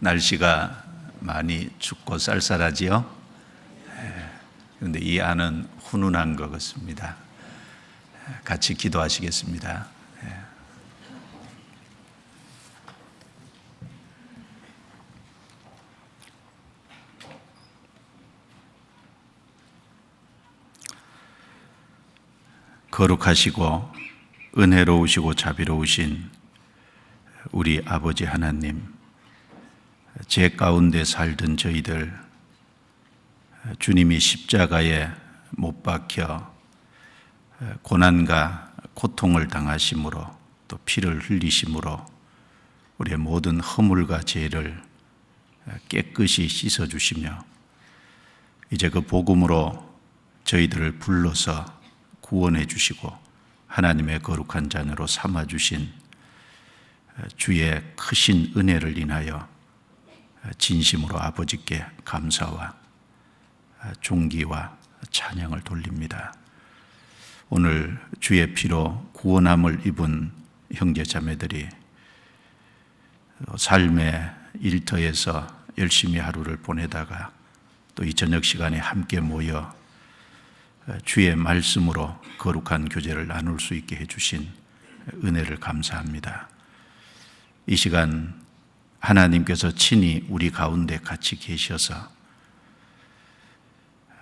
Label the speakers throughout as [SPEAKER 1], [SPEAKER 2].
[SPEAKER 1] 날씨가 많이 춥고 쌀쌀하지요. 그런데 이 안은 훈훈한 것 같습니다. 같이 기도하시겠습니다. 거룩하시고 은혜로우시고 자비로우신 우리 아버지 하나님, 죄 가운데 살던 저희들 주님이 십자가에 못 박혀 고난과 고통을 당하심으로 또 피를 흘리심으로 우리의 모든 허물과 죄를 깨끗이 씻어주시며 이제 그 복음으로 저희들을 불러서 구원해 주시고 하나님의 거룩한 자녀로 삼아주신 주의 크신 은혜를 인하여 진심으로 아버지께 감사와 존귀와 찬양을 돌립니다. 오늘 주의 피로 구원함을 입은 형제 자매들이 삶의 일터에서 열심히 하루를 보내다가 또 이 저녁 시간에 함께 모여 주의 말씀으로 거룩한 교제를 나눌 수 있게 해주신 은혜를 감사합니다. 이 시간 하나님께서 친히 우리 가운데 같이 계셔서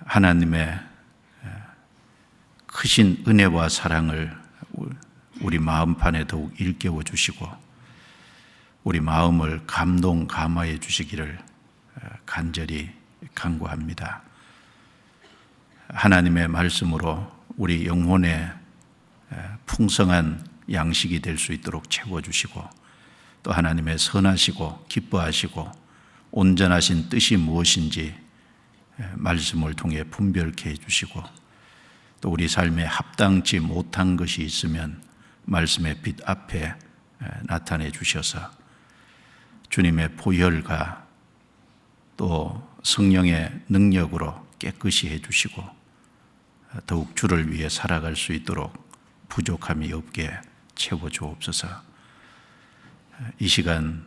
[SPEAKER 1] 하나님의 크신 은혜와 사랑을 우리 마음판에 더욱 일깨워 주시고 우리 마음을 감동 감화해 주시기를 간절히 간구합니다. 하나님의 말씀으로 우리 영혼의 풍성한 양식이 될 수 있도록 채워주시고 또 하나님의 선하시고 기뻐하시고 온전하신 뜻이 무엇인지 말씀을 통해 분별케 해주시고 또 우리 삶에 합당치 못한 것이 있으면 말씀의 빛 앞에 나타내 주셔서 주님의 보혈과 또 성령의 능력으로 깨끗이 해주시고 더욱 주를 위해 살아갈 수 있도록 부족함이 없게 채워주옵소서. 이 시간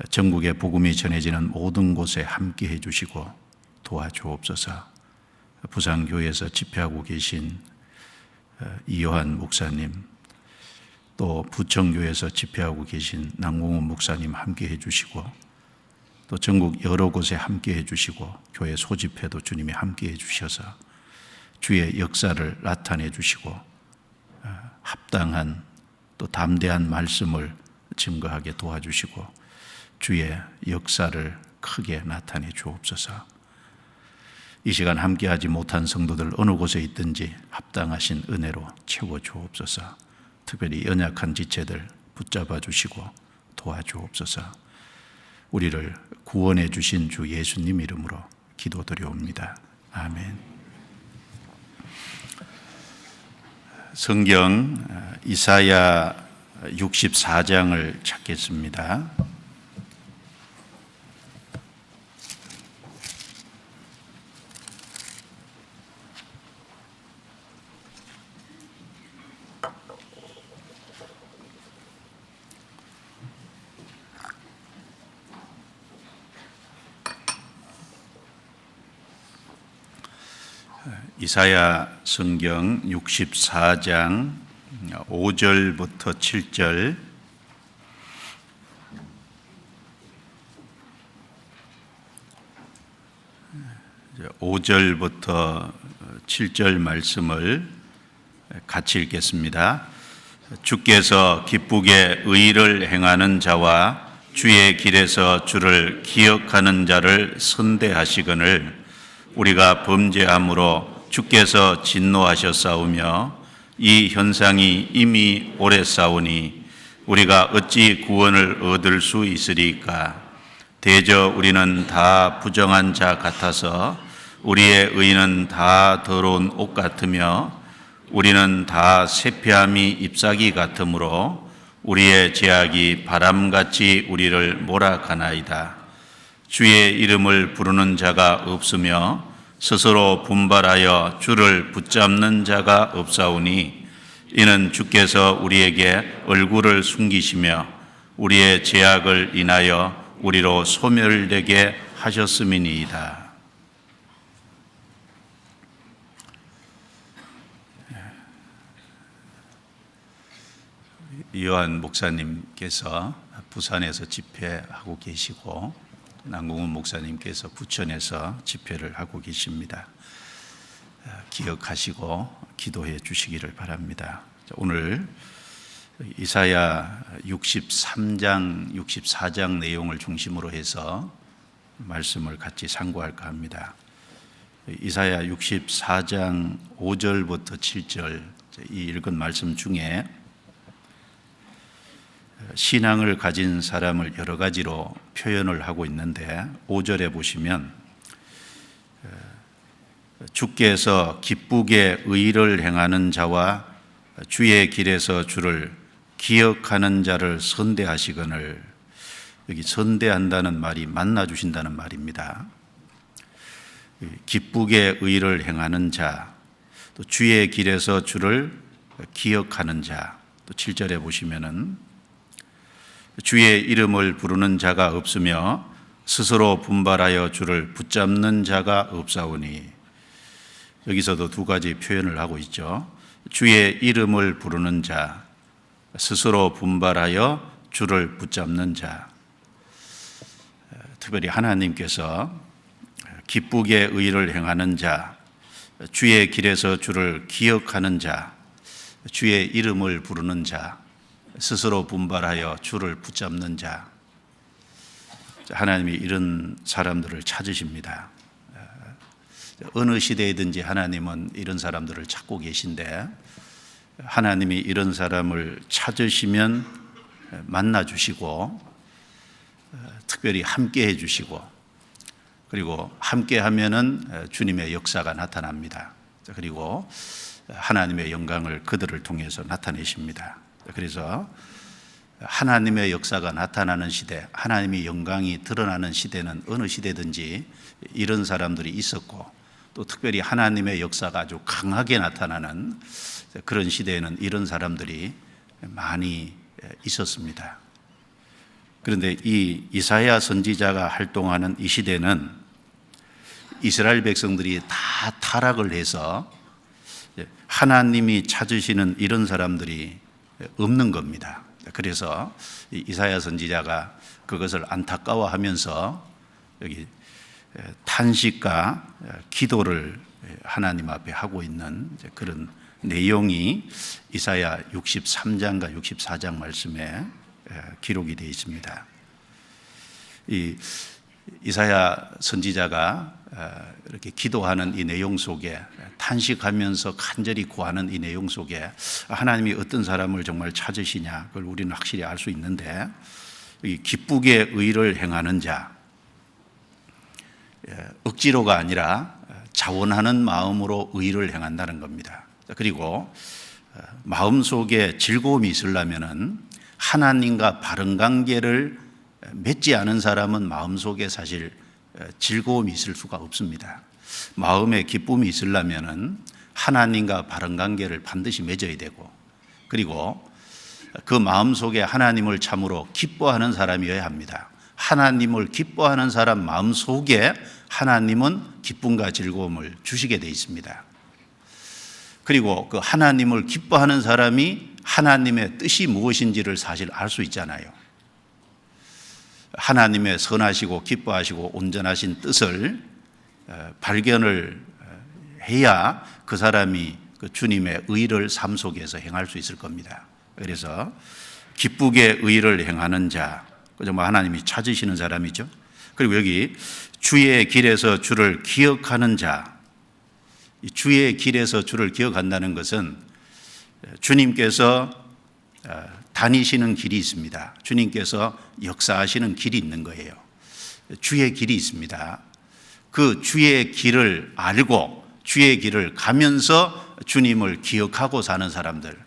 [SPEAKER 1] 전국의 복음이 전해지는 모든 곳에 함께 해주시고 도와주옵소서. 부산교회에서 집회하고 계신 이요한 목사님, 또 부천교회에서 집회하고 계신 남궁훈 목사님 함께 해주시고 또 전국 여러 곳에 함께 해주시고 교회 소집회도 주님이 함께 해주셔서 주의 역사를 나타내 주시고 합당한 또 담대한 말씀을 증거하게 도와주시고 주의 역사를 크게 나타내 주옵소서. 이 시간 함께하지 못한 성도들 어느 곳에 있든지 합당하신 은혜로 채워 주옵소서. 특별히 연약한 지체들 붙잡아 주시고 도와주옵소서. 우리를 구원해 주신 주 예수님 이름으로 기도드려옵니다. 아멘. 성경 이사야 64장을 찾겠습니다. 이사야 성경 64장 5절부터 7절, 5절부터 7절 말씀을 같이 읽겠습니다. 주께서 기쁘게 의를 행하는 자와 주의 길에서 주를 기억하는 자를 선대하시거늘 우리가 범죄함으로 주께서 진노하셨사오며 이 현상이 이미 오래 싸우니 우리가 어찌 구원을 얻을 수 있으리까? 대저 우리는 다 부정한 자 같아서 우리의 의는 다 더러운 옷 같으며 우리는 다 세피함이 잎사귀 같으므로 우리의 죄악이 바람같이 우리를 몰아가나이다. 주의 이름을 부르는 자가 없으며 스스로 분발하여 주를 붙잡는 자가 없사오니 이는 주께서 우리에게 얼굴을 숨기시며 우리의 죄악을 인하여 우리로 소멸되게 하셨음이니이다. 이요한 목사님께서 부산에서 집회하고 계시고 남궁훈 목사님께서 부천에서 집회를 하고 계십니다. 기억하시고 기도해 주시기를 바랍니다. 오늘 이사야 63장, 64장 내용을 중심으로 해서 말씀을 같이 상고할까 합니다. 이사야 64장 5절부터 7절 이 읽은 말씀 중에 신앙을 가진 사람을 여러 가지로 표현을 하고 있는데 5절에 보시면 주께서 기쁘게 의를 행하는 자와 주의 길에서 주를 기억하는 자를 선대하시거늘, 여기 선대한다는 말이 만나주신다는 말입니다. 기쁘게 의를 행하는 자, 또 주의 길에서 주를 기억하는 자, 또 7절에 보시면은 주의 이름을 부르는 자가 없으며 스스로 분발하여 주를 붙잡는 자가 없사오니, 여기서도 두 가지 표현을 하고 있죠. 주의 이름을 부르는 자, 스스로 분발하여 주를 붙잡는 자. 특별히 하나님께서 기쁘게 의를 행하는 자, 주의 길에서 주를 기억하는 자, 주의 이름을 부르는 자, 스스로 분발하여 주를 붙잡는 자, 하나님이 이런 사람들을 찾으십니다. 어느 시대이든지 하나님은 이런 사람들을 찾고 계신데, 하나님이 이런 사람을 찾으시면 만나주시고 특별히 함께 해주시고, 그리고 함께 하면은 주님의 역사가 나타납니다. 그리고 하나님의 영광을 그들을 통해서 나타내십니다. 그래서 하나님의 역사가 나타나는 시대, 하나님의 영광이 드러나는 시대는 어느 시대든지 이런 사람들이 있었고, 또 특별히 하나님의 역사가 아주 강하게 나타나는 그런 시대에는 이런 사람들이 많이 있었습니다. 그런데 이 이사야 선지자가 활동하는 이 시대는 이스라엘 백성들이 다 타락을 해서 하나님이 찾으시는 이런 사람들이 없는 겁니다. 그래서 이사야 선지자가 그것을 안타까워하면서 여기 탄식과 기도를 하나님 앞에 하고 있는 그런 내용이 이사야 63장과 64장 말씀에 기록이 되어 있습니다. 이 이사야 선지자가 이렇게 기도하는 이 내용 속에, 탄식하면서 간절히 구하는 이 내용 속에 하나님이 어떤 사람을 정말 찾으시냐, 그걸 우리는 확실히 알 수 있는데, 이 기쁘게 의를 행하는 자, 억지로가 아니라 자원하는 마음으로 의를 행한다는 겁니다. 그리고 마음속에 즐거움이 있으려면은 하나님과 바른 관계를 맺지 않은 사람은 마음속에 사실 즐거움이 있을 수가 없습니다. 마음에 기쁨이 있으려면은 하나님과 바른 관계를 반드시 맺어야 되고, 그리고 그 마음속에 하나님을 참으로 기뻐하는 사람이어야 합니다. 하나님을 기뻐하는 사람 마음속에 하나님은 기쁨과 즐거움을 주시게 되어 있습니다. 그리고 그 하나님을 기뻐하는 사람이 하나님의 뜻이 무엇인지를 사실 알 수 있잖아요. 하나님의 선하시고 기뻐하시고 온전하신 뜻을 발견을 해야 그 사람이 그 주님의 의를 삶 속에서 행할 수 있을 겁니다. 그래서 기쁘게 의를 행하는 자, 정말 하나님이 찾으시는 사람이죠. 그리고 여기 주의 길에서 주를 기억하는 자, 주의 길에서 주를 기억한다는 것은 주님께서 다니시는 길이 있습니다. 주님께서 역사하시는 길이 있는 거예요. 주의 길이 있습니다. 그 주의 길을 알고 주의 길을 가면서 주님을 기억하고 사는 사람들,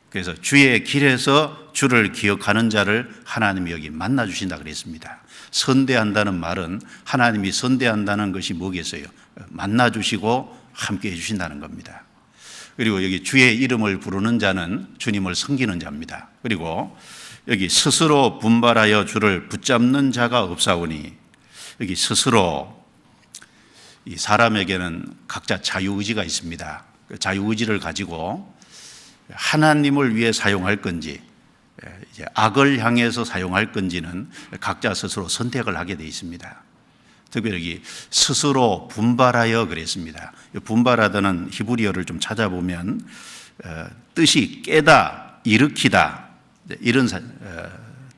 [SPEAKER 1] 그래서 주의 길에서 주를 기억하는 자를 하나님이 여기 만나주신다 그랬습니다. 선대한다는 말은, 하나님이 선대한다는 것이 뭐겠어요? 만나주시고 함께 해주신다는 겁니다. 그리고 여기 주의 이름을 부르는 자는 주님을 섬기는 자입니다. 그리고 여기 스스로 분발하여 주를 붙잡는 자가 없사오니, 여기 스스로, 이 사람에게는 각자 자유의지가 있습니다. 그 자유의지를 가지고 하나님을 위해 사용할 건지 이제 악을 향해서 사용할 건지는 각자 스스로 선택을 하게 되어 있습니다. 특별히 여기 스스로 분발하여 그랬습니다. 분발하다는 히브리어를 좀 찾아보면 뜻이 깨다, 일으키다 이런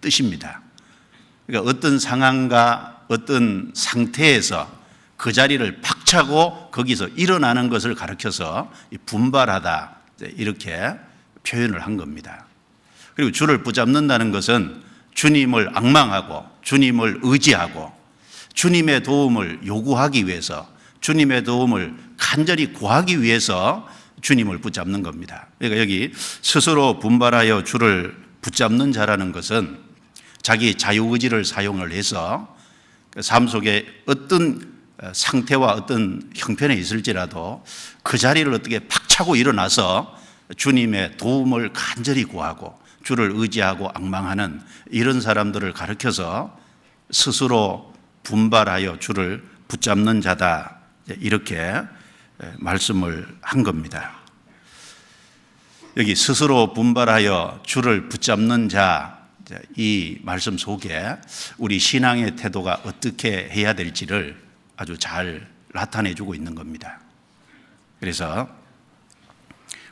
[SPEAKER 1] 뜻입니다. 그러니까 어떤 상황과 어떤 상태에서 그 자리를 박차고 거기서 일어나는 것을 가리켜서 분발하다 이렇게 표현을 한 겁니다. 그리고 주를 붙잡는다는 것은 주님을 앙망하고 주님을 의지하고 주님의 도움을 요구하기 위해서, 주님의 도움을 간절히 구하기 위해서 주님을 붙잡는 겁니다. 그러니까 여기 스스로 분발하여 주를 붙잡는 자라는 것은 자기 자유의지를 사용을 해서 삶 속에 어떤 상태와 어떤 형편에 있을지라도 그 자리를 어떻게 박차고 일어나서 주님의 도움을 간절히 구하고 주를 의지하고 앙망하는 이런 사람들을 가르쳐서 스스로 분발하여 주를 붙잡는 자다, 이렇게 말씀을 한 겁니다. 여기 스스로 분발하여 주를 붙잡는 자, 이 말씀 속에 우리 신앙의 태도가 어떻게 해야 될지를 아주 잘 나타내주고 있는 겁니다. 그래서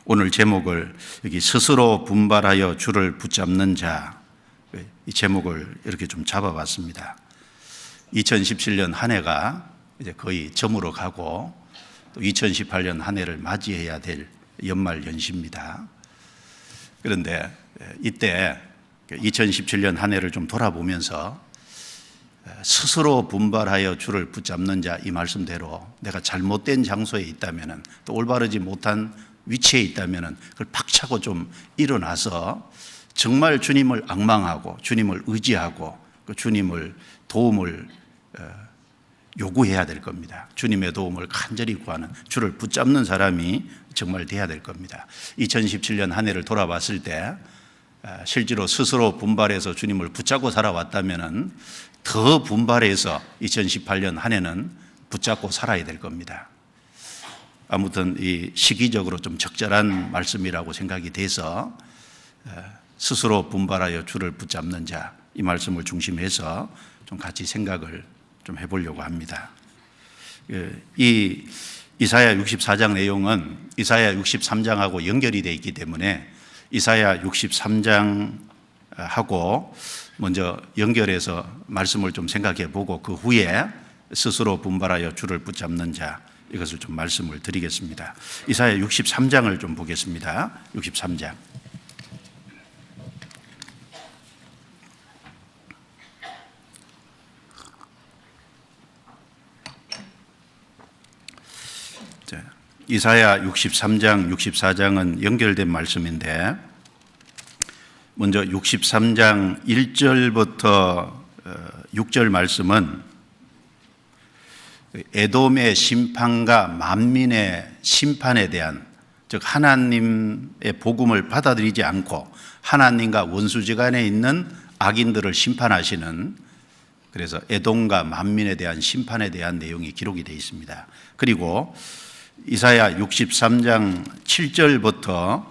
[SPEAKER 1] 오늘 제목을 여기 스스로 분발하여 주를 붙잡는 자, 이 제목을 이렇게 좀 잡아봤습니다. 2017년 한 해가 이제 거의 저물어 가고 또 2018년 한 해를 맞이해야 될 연말 연시입니다. 그런데 이때 2017년 한 해를 좀 돌아보면서 스스로 분발하여 주를 붙잡는 자, 이 말씀대로 내가 잘못된 장소에 있다면, 또 올바르지 못한 위치에 있다면 그걸 박차고 좀 일어나서 정말 주님을 앙망하고 주님을 의지하고 그 주님을 도움을 요구해야 될 겁니다. 주님의 도움을 간절히 구하는, 주를 붙잡는 사람이 정말 돼야 될 겁니다. 2017년 한 해를 돌아봤을 때 실제로 스스로 분발해서 주님을 붙잡고 살아왔다면 더 분발해서 2018년 한 해는 붙잡고 살아야 될 겁니다. 아무튼 이 시기적으로 좀 적절한 말씀이라고 생각이 돼서 스스로 분발하여 주를 붙잡는 자, 이 말씀을 중심해서 좀 같이 생각을 좀 해보려고 합니다. 이 이사야 64장 내용은 이사야 63장하고 연결이 되어 있기 때문에 이사야 63장하고 먼저 연결해서 말씀을 좀 생각해 보고 그 후에 스스로 분발하여 주를 붙잡는 자, 이것을 좀 말씀을 드리겠습니다. 이사야 63장을 좀 보겠습니다. 63장. 이사야 63장, 64장은 연결된 말씀인데 먼저 63장 1절부터 6절 말씀은 에돔의 심판과 만민의 심판에 대한, 즉 하나님의 복음을 받아들이지 않고 하나님과 원수지간에 있는 악인들을 심판하시는, 그래서 에돔과 만민에 대한 심판에 대한 내용이 기록이 되어 있습니다. 그리고 이사야 63장 7절부터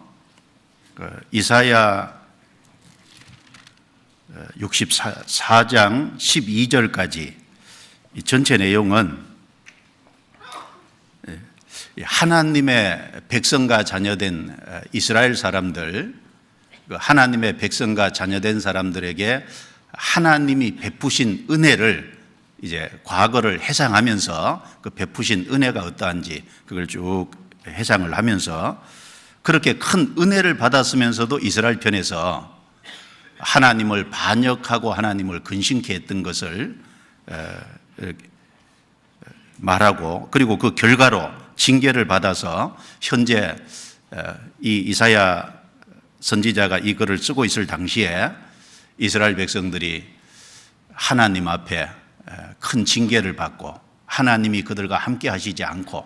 [SPEAKER 1] 이사야 64장 12절까지 이 전체 내용은 하나님의 백성과 자녀된 이스라엘 사람들, 하나님의 백성과 자녀된 사람들에게 하나님이 베푸신 은혜를 이제 과거를 회상하면서 그 베푸신 은혜가 어떠한지 그걸 쭉 회상을 하면서 그렇게 큰 은혜를 받았으면서도 이스라엘 편에서 하나님을 반역하고 하나님을 근심케 했던 것을 말하고, 그리고 그 결과로 징계를 받아서 현재 이 이사야 선지자가 이 글을 쓰고 있을 당시에 이스라엘 백성들이 하나님 앞에 큰 징계를 받고 하나님이 그들과 함께 하시지 않고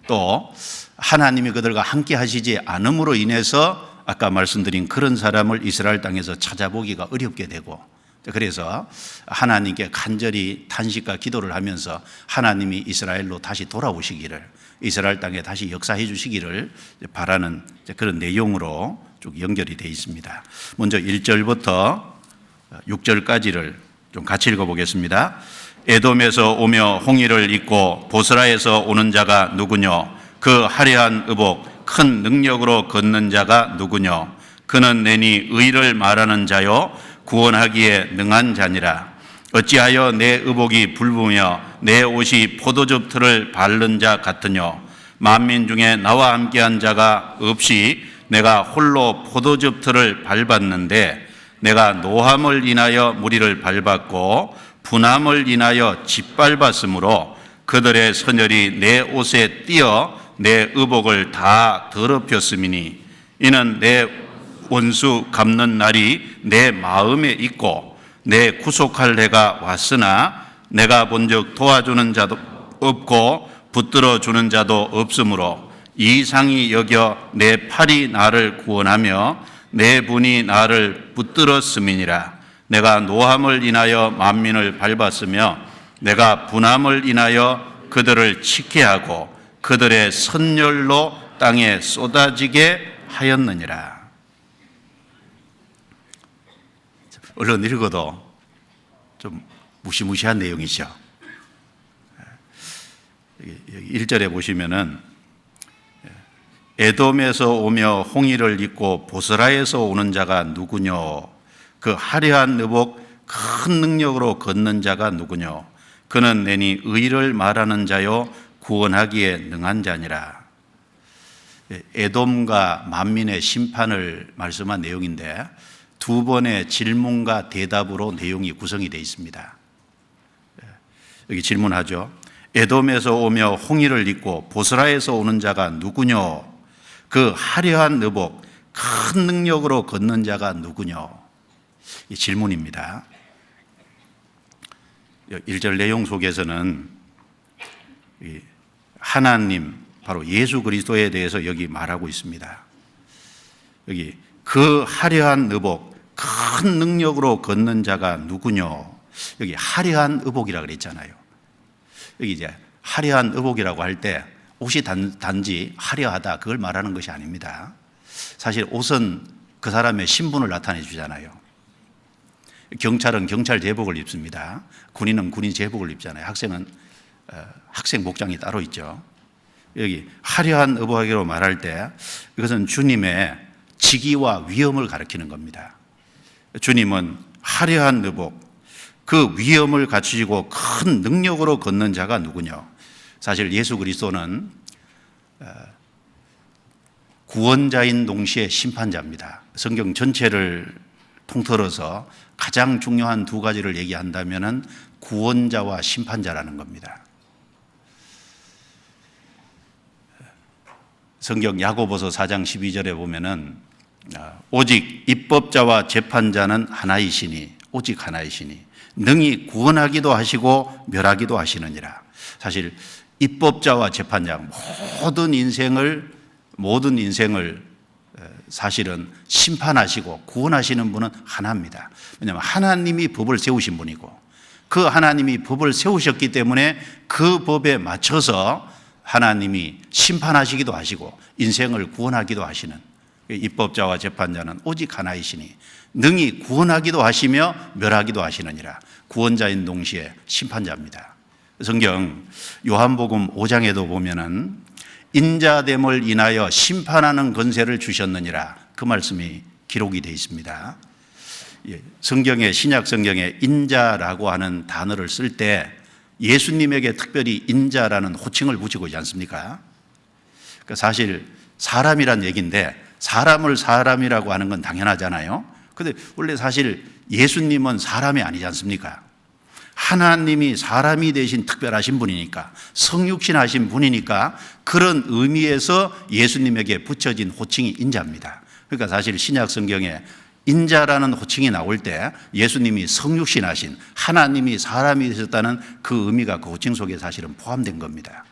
[SPEAKER 1] 또 하나님이 그들과 함께 하시지 않음으로 인해서 아까 말씀드린 그런 사람을 이스라엘 땅에서 찾아보기가 어렵게 되고, 그래서 하나님께 간절히 탄식과 기도를 하면서 하나님이 이스라엘로 다시 돌아오시기를, 이스라엘 땅에 다시 역사해 주시기를 바라는 그런 내용으로 쭉 연결이 되어 있습니다. 먼저 1절부터 6절까지를 좀 같이 읽어보겠습니다. 에돔에서 오며 홍해를 잇고 보스라에서 오는 자가 누구뇨? 그 화려한 의복 큰 능력으로 걷는 자가 누구뇨? 그는 내니 의를 말하는 자요 구원하기에 능한 자니라. 어찌하여 내 의복이 붉으며 내 옷이 포도즙 틀을 바른 자 같으뇨? 만민 중에 나와 함께한 자가 없이 내가 홀로 포도즙 틀을 밟았는데, 내가 노함을 인하여 무리를 밟았고 분함을 인하여 짓밟았으므로 그들의 선열이 내 옷에 띄어 내 의복을 다 더럽혔음이니, 이는 내 원수 갚는 날이 내 마음에 있고 내 구속할 해가 왔으나 내가 본즉 도와주는 자도 없고 붙들어 주는 자도 없으므로 이상히 여겨 내 팔이 나를 구원하며 내 분이 나를 붙들었음이니라. 내가 노함을 인하여 만민을 밟았으며 내가 분함을 인하여 그들을 치게 하고 그들의 선열로 땅에 쏟아지게 하였느니라. 얼른 읽어도 좀 무시무시한 내용이죠. 1절에 보시면은 에돔에서 오며 홍해를 잇고 보스라에서 오는 자가 누구뇨? 그 화려한 의복 큰 능력으로 걷는 자가 누구뇨? 그는 내니 의를 말하는 자요 구원하기에 능한 자니라. 에돔과 만민의 심판을 말씀한 내용인데 두 번의 질문과 대답으로 내용이 구성이 되어 있습니다. 여기 질문하죠. 에돔에서 오며 홍해를 잇고 보스라에서 오는 자가 누구뇨? 그 화려한 의복 큰 능력으로 걷는 자가 누구뇨? 이 질문입니다. 1절 내용 속에서는 하나님, 바로 예수 그리스도에 대해서 여기 말하고 있습니다. 여기 그 화려한 의복 큰 능력으로 걷는 자가 누구뇨? 여기 화려한 의복이라 그랬잖아요. 여기 이제 화려한 의복이라고 할 때 옷이 단지 화려하다 그걸 말하는 것이 아닙니다. 사실 옷은 그 사람의 신분을 나타내 주잖아요. 경찰은 경찰 제복을 입습니다. 군인은 군인 제복을 입잖아요. 학생은 학생 복장이 따로 있죠. 여기 화려한 의복이라고 말할 때 이것은 주님의 직위와 위엄을 가리키는 겁니다. 주님은 화려한 의복, 그 위엄을 갖추시고 큰 능력으로 걷는 자가 누구냐? 사실 예수 그리스도는 구원자인 동시에 심판자입니다. 성경 전체를 통틀어서 가장 중요한 두 가지를 얘기한다면 구원자와 심판자라는 겁니다. 성경 야고보서 4장 12절에 보면은 오직 입법자와 재판자는 하나이시니, 오직 하나이시니 능히 구원하기도 하시고 멸하기도 하시느니라. 사실 입법자와 재판자, 모든 인생을 사실은 심판하시고 구원하시는 분은 하나입니다. 왜냐하면 하나님이 법을 세우신 분이고 그 하나님이 법을 세우셨기 때문에 그 법에 맞춰서 하나님이 심판하시기도 하시고 인생을 구원하기도 하시는, 입법자와 재판자는 오직 하나이시니 능히 구원하기도 하시며 멸하기도 하시느니라. 구원자인 동시에 심판자입니다. 성경 요한복음 5장에도 보면은 인자됨을 인하여 심판하는 권세를 주셨느니라, 그 말씀이 기록이 되어 있습니다. 성경에, 신약 성경에 인자라고 하는 단어를 쓸 때 예수님에게 특별히 인자라는 호칭을 붙이고 있지 않습니까? 그러니까 사실 사람이란 얘기인데 사람을 사람이라고 하는 건 당연하잖아요. 그런데 원래 사실 예수님은 사람이 아니지 않습니까? 하나님이 사람이 되신 특별하신 분이니까, 성육신 하신 분이니까 그런 의미에서 예수님에게 붙여진 호칭이 인자입니다. 그러니까 사실 신약 성경에 인자라는 호칭이 나올 때 예수님이 성육신 하신, 하나님이 사람이 되셨다는 그 의미가 그 호칭 속에 사실은 포함된 겁니다.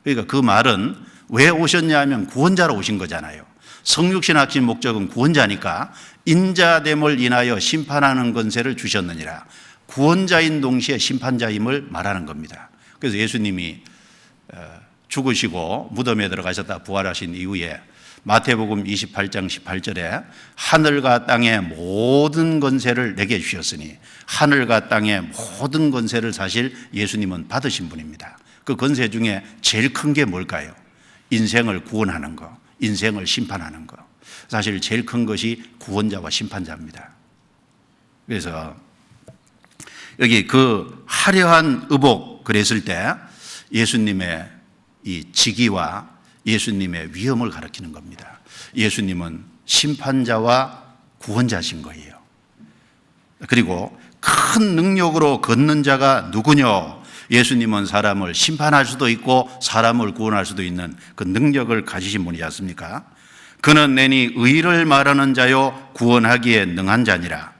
[SPEAKER 1] 그러니까 그 말은 왜 오셨냐 하면 구원자로 오신 거잖아요. 성육신 하신 목적은 구원자니까 인자됨을 인하여 심판하는 권세를 주셨느니라. 구원자인 동시에 심판자임을 말하는 겁니다. 그래서 예수님이 죽으시고 무덤에 들어가셨다 부활하신 이후에 마태복음 28장 18절에 하늘과 땅의 모든 권세를 내게 주셨으니, 하늘과 땅의 모든 권세를 사실 예수님은 받으신 분입니다. 그 권세 중에 제일 큰 게 뭘까요? 인생을 구원하는 거, 인생을 심판하는 거. 사실 제일 큰 것이 구원자와 심판자입니다. 그래서 여기 그 화려한 의복 그랬을 때 예수님의 이 직위와 예수님의 위엄을 가리키는 겁니다. 예수님은 심판자와 구원자신 거예요. 그리고 큰 능력으로 걷는 자가 누구냐? 예수님은 사람을 심판할 수도 있고 사람을 구원할 수도 있는 그 능력을 가지신 분이지 않습니까? 그는 내니 의를 말하는 자요 구원하기에 능한 자니라.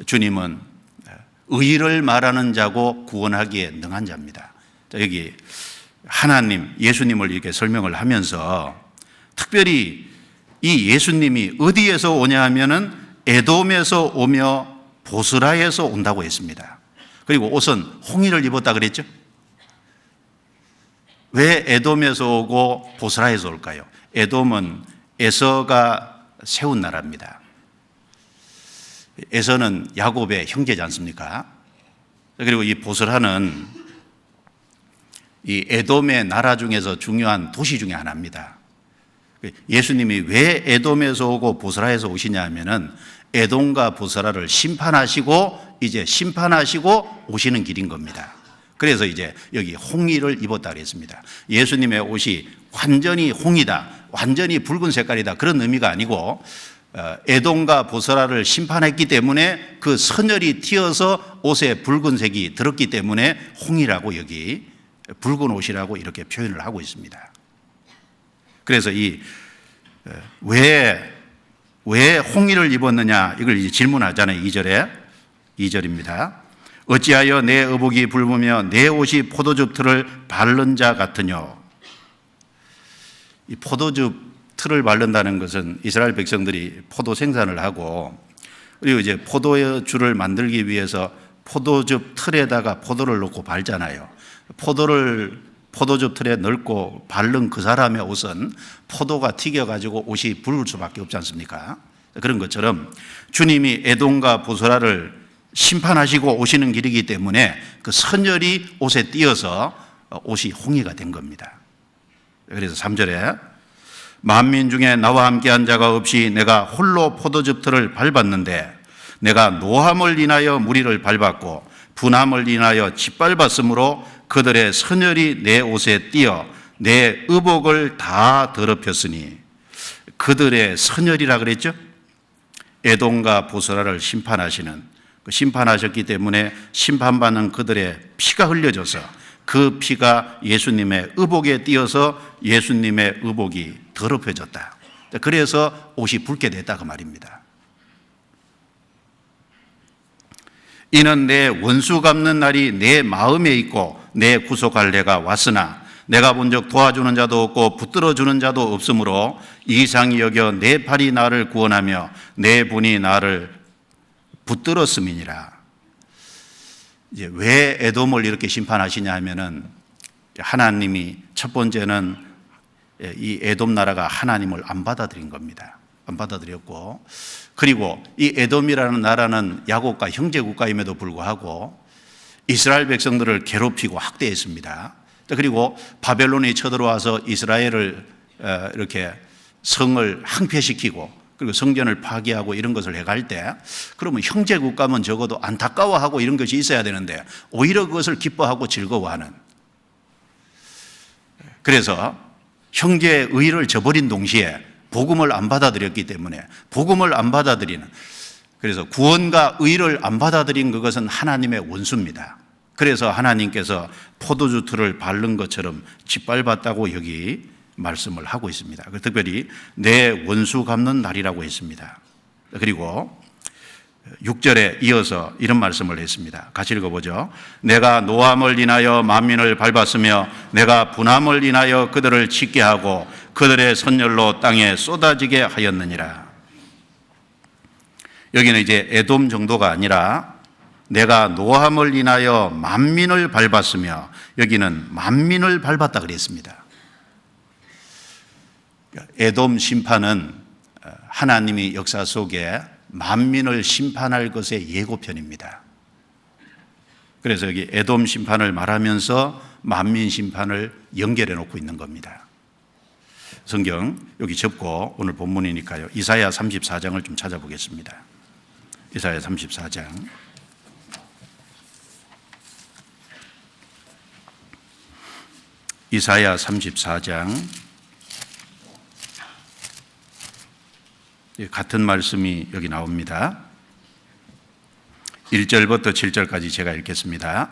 [SPEAKER 1] 주님은 의를 말하는 자고 구원하기에 능한 자입니다. 여기 하나님, 예수님을 이렇게 설명을 하면서 특별히 이 예수님이 어디에서 오냐 하면은 에돔에서 오며 보스라에서 온다고 했습니다. 그리고 옷은 홍의를 입었다 그랬죠? 왜 에돔에서 오고 보스라에서 올까요? 에돔은 에서가 세운 나라입니다. 에서는 야곱의 형제지 않습니까? 그리고 이 보스라는 이 에돔의 나라 중에서 중요한 도시 중에 하나입니다. 예수님이 왜 에돔에서 오고 보스라에서 오시냐 하면은 에돔과 보스라를 심판하시고 이제 심판하시고 오시는 길인 겁니다. 그래서 이제 여기 홍의를 입었다 그랬습니다. 예수님의 옷이 완전히 홍이다, 완전히 붉은 색깔이다, 그런 의미가 아니고 에돔과 보스라를 심판했기 때문에 그 선열이 튀어서 옷에 붉은색이 들었기 때문에 홍이라고, 여기 붉은 옷이라고 이렇게 표현을 하고 있습니다. 그래서 왜 홍의를 입었느냐, 이걸 이제 질문하잖아요. 2절입니다. 어찌하여 내 의복이 붉으며 내 옷이 포도즙 틀을 바른 자 같으뇨? 이 포도즙 틀을 바른다는 것은 이스라엘 백성들이 포도 생산을 하고, 그리고 이제 포도주를 만들기 위해서 포도즙 틀에다가 포도를 넣고 밟잖아요. 포도즙 틀에 넣고 바른 그 사람의 옷은 포도가 튀겨가지고 옷이 붉을 수밖에 없지 않습니까? 그런 것처럼 주님이 에돔과 보스라를 심판하시고 오시는 길이기 때문에 그 선열이 옷에 띄어서 옷이 홍의가 된 겁니다. 그래서 3절에 만민 중에 나와 함께한 자가 없이 내가 홀로 포도즙 틀을 밟았는데 내가 노함을 인하여 무리를 밟았고 분함을 인하여 짓밟았으므로 그들의 선열이 내 옷에 띄어 내 의복을 다 더럽혔으니. 그들의 선열이라 그랬죠? 에돔과 보스라를 심판하셨기 때문에 심판받는 그들의 피가 흘려져서 그 피가 예수님의 의복에 띄어서 예수님의 의복이 더럽혀졌다. 그래서 옷이 붉게 됐다 그 말입니다. 이는 내 원수 갚는 날이 내 마음에 있고 내 구속할 내가 왔으나 내가 본즉 도와주는 자도 없고 붙들어주는 자도 없으므로 이상히 여겨 내 팔이 나를 구원하며 내 분이 나를 붙들었음이니라. 이제 왜 에돔을 이렇게 심판하시냐 하면은 하나님이 첫 번째는 이 에돔 나라가 하나님을 안 받아들인 겁니다. 안 받아들였고, 그리고 이 에돔이라는 나라는 야곱과 형제 국가임에도 불구하고 이스라엘 백성들을 괴롭히고 학대했습니다. 그리고 바벨론이 쳐들어와서 이스라엘을 이렇게 성을 항폐시키고 그리고 성전을 파괴하고 이런 것을 해갈 때, 그러면 형제 국가면 적어도 안타까워하고 이런 것이 있어야 되는데 오히려 그것을 기뻐하고 즐거워하는, 그래서 형제의 의를 저버린 동시에 복음을 안 받아들였기 때문에 복음을 안 받아들이는, 그래서 구원과 의를 안 받아들인 그것은 하나님의 원수입니다. 그래서 하나님께서 포도주 틀을 바른 것처럼 짓밟았다고 여기 말씀을 하고 있습니다. 특별히 내 원수 갚는 날이라고 했습니다. 그리고 6절에 이어서 이런 말씀을 했습니다. 같이 읽어보죠. 내가 노함을 인하여 만민을 밟았으며 내가 분함을 인하여 그들을 짓게 하고 그들의 선열로 땅에 쏟아지게 하였느니라. 여기는 이제 에돔 정도가 아니라 내가 노함을 인하여 만민을 밟았으며, 여기는 만민을 밟았다 그랬습니다. 에돔 심판은 하나님이 역사 속에 만민을 심판할 것의 예고편입니다. 그래서 여기 에돔 심판을 말하면서 만민 심판을 연결해 놓고 있는 겁니다. 성경 여기 접고 오늘 본문이니까요, 이사야 34장을 좀 찾아보겠습니다. 이사야 34장. 이사야 34장. 같은 말씀이 여기 나옵니다. 1절부터 7절까지 제가 읽겠습니다.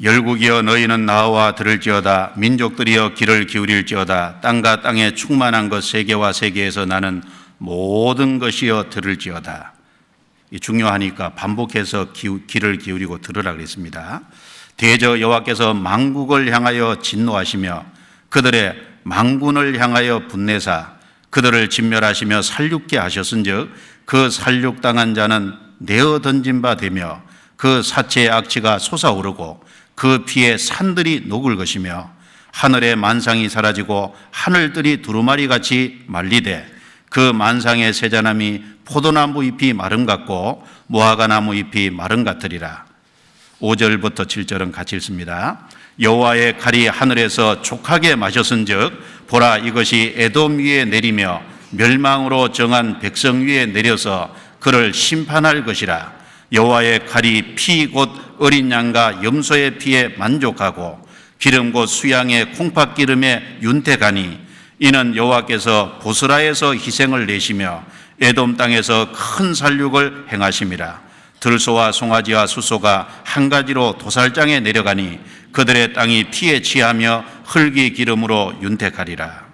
[SPEAKER 1] 열국이여 너희는 나와 들을지어다. 민족들이여 귀를 기울일지어다. 땅과 땅에 충만한 것 세계와 세계에서 나는 모든 것이여 들을지어다. 중요하니까 반복해서 귀를 기울이고 들으라 그랬습니다. 대저 여호와께서 만국을 향하여 진노하시며 그들의 만군을 향하여 분내사 그들을 진멸하시며 살육게 하셨은즉 그 살육당한 자는 내어 던진 바 되며 그 사체의 악취가 솟아오르고 그 피에 산들이 녹을 것이며 하늘의 만상이 사라지고 하늘들이 두루마리같이 말리되 그 만상의 세자남이 포도나무 잎이 마름 같고 무화과나무 잎이 마름 같으리라. 5절부터 7절은 같이 읽습니다. 여호와의 칼이 하늘에서 족하게 마셨은즉 보라 이것이 에돔 위에 내리며 멸망으로 정한 백성 위에 내려서 그를 심판할 것이라. 여호와의 칼이 피 곧 어린 양과 염소의 피에 만족하고 기름 곧 수양의 콩팥기름에 윤택하니 이는 여호와께서 보스라에서 희생을 내시며 에돔 땅에서 큰 살육을 행하심이라. 들소와 송아지와 숫소가 한 가지로 도살장에 내려가니 그들의 땅이 피에 취하며 흙이 기름으로 윤택하리라.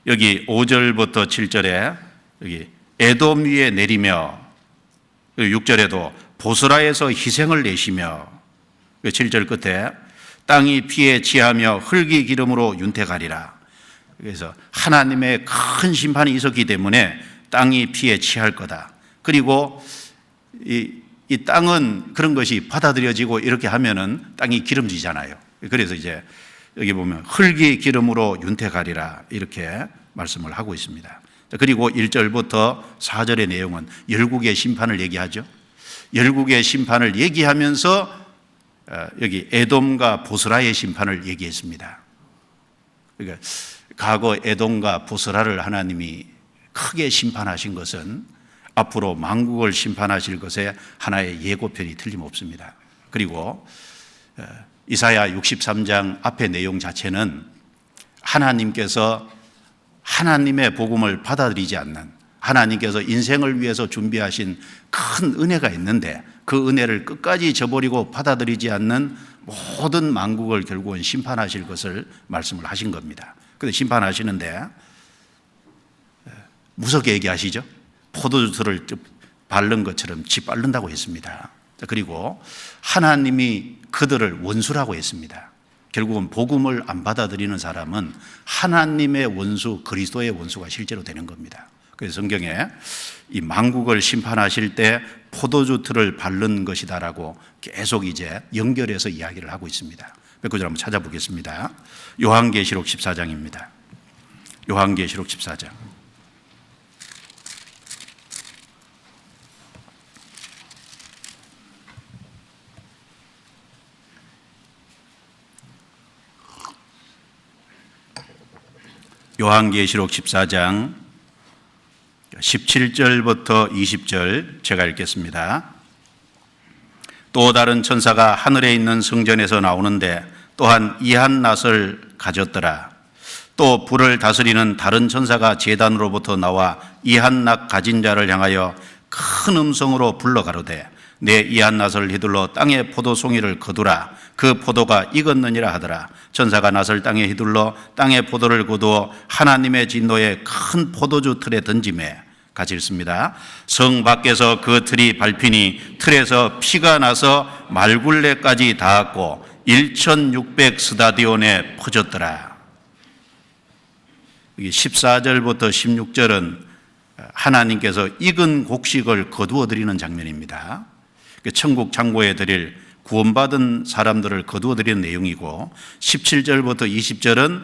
[SPEAKER 1] 여기 5절부터 7절에 여기 에돔 위에 내리며 6절에도 보스라에서 희생을 내시며 7절 끝에 땅이 피에 취하며 흙이 기름으로 윤택하리라. 그래서 하나님의 큰 심판이 있었기 때문에 땅이 피에 취할 거다. 그리고 이 땅은 그런 것이 받아들여지고 이렇게 하면은 땅이 기름지잖아요. 그래서 이제 여기 보면 흙이 기름으로 윤택하리라 이렇게 말씀을 하고 있습니다. 그리고 1절부터 4절의 내용은 열국의 심판을 얘기하죠. 열국의 심판을 얘기하면서 여기 에돔과 보스라의 심판을 얘기했습니다. 그러니까 과거 에돔과 보스라를 하나님이 크게 심판하신 것은 앞으로 만국을 심판하실 것에 하나의 예고편이 틀림없습니다. 그리고 이사야 63장 앞의 내용 자체는 하나님께서 하나님의 복음을 받아들이지 않는, 하나님께서 인생을 위해서 준비하신 큰 은혜가 있는데 그 은혜를 끝까지 저버리고 받아들이지 않는 모든 만국을 결국은 심판하실 것을 말씀을 하신 겁니다. 그런데 심판하시는데 무섭게 얘기하시죠. 포도주를 바른 것처럼 짓바른다고 했습니다. 그리고 하나님이 그들을 원수라고 했습니다. 결국은 복음을 안 받아들이는 사람은 하나님의 원수, 그리스도의 원수가 실제로 되는 겁니다. 그래서 성경에 이 만국을 심판하실 때 포도주 틀을 바른 것이다라고 계속 이제 연결해서 이야기를 하고 있습니다. 몇 구절 한번 찾아보겠습니다. 요한계시록 14장입니다. 요한계시록 14장. 요한계시록 14장 17절부터 20절 제가 읽겠습니다. 또 다른 천사가 하늘에 있는 성전에서 나오는데 또한 이한 낫을 가졌더라. 또 불을 다스리는 다른 천사가 제단으로부터 나와 이한 낫 가진 자를 향하여 큰 음성으로 불러 가로되 내 이한 낫을 휘둘러 땅에 포도송이를 거두라. 그 포도가 익었느니라 하더라. 천사가 낫을 땅에 휘둘러 땅에 포도를 거두어 하나님의 진노의 큰 포도주 틀에 던지매 같이 읽습니다. 성 밖에서 그 틀이 밟히니 틀에서 피가 나서 말굴레까지 닿았고 1600 스타디온에 퍼졌더라. 14절부터 16절은 하나님께서 익은 곡식을 거두어 드리는 장면입니다. 천국 창고에 드릴 구원받은 사람들을 거두어 드리는 내용이고, 17절부터 20절은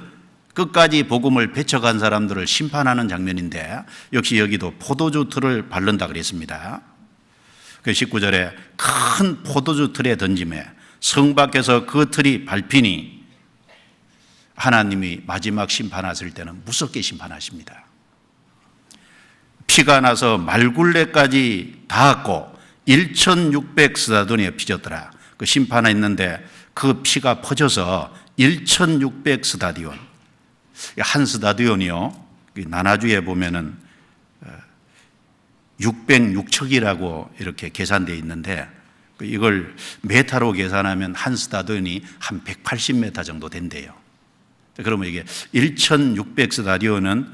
[SPEAKER 1] 끝까지 복음을 배척한 사람들을 심판하는 장면인데, 역시 여기도 포도주 틀을 바른다 그랬습니다. 19절에 큰 포도주 틀에 던짐에 성 밖에서 그 틀이 밟히니 하나님이 마지막 심판하실 때는 무섭게 심판하십니다. 피가 나서 말굴레까지 닿았고 1600 스타디온에 빚었더라. 그 심판했는데 그 피가 퍼져서 1600 스타디온. 한 스타디온이요, 나나주에 보면은 606척이라고 이렇게 계산되어 있는데, 이걸 메타로 계산하면 한 스타디온이 한 180m 정도 된대요. 그러면 이게 1600 스타디온은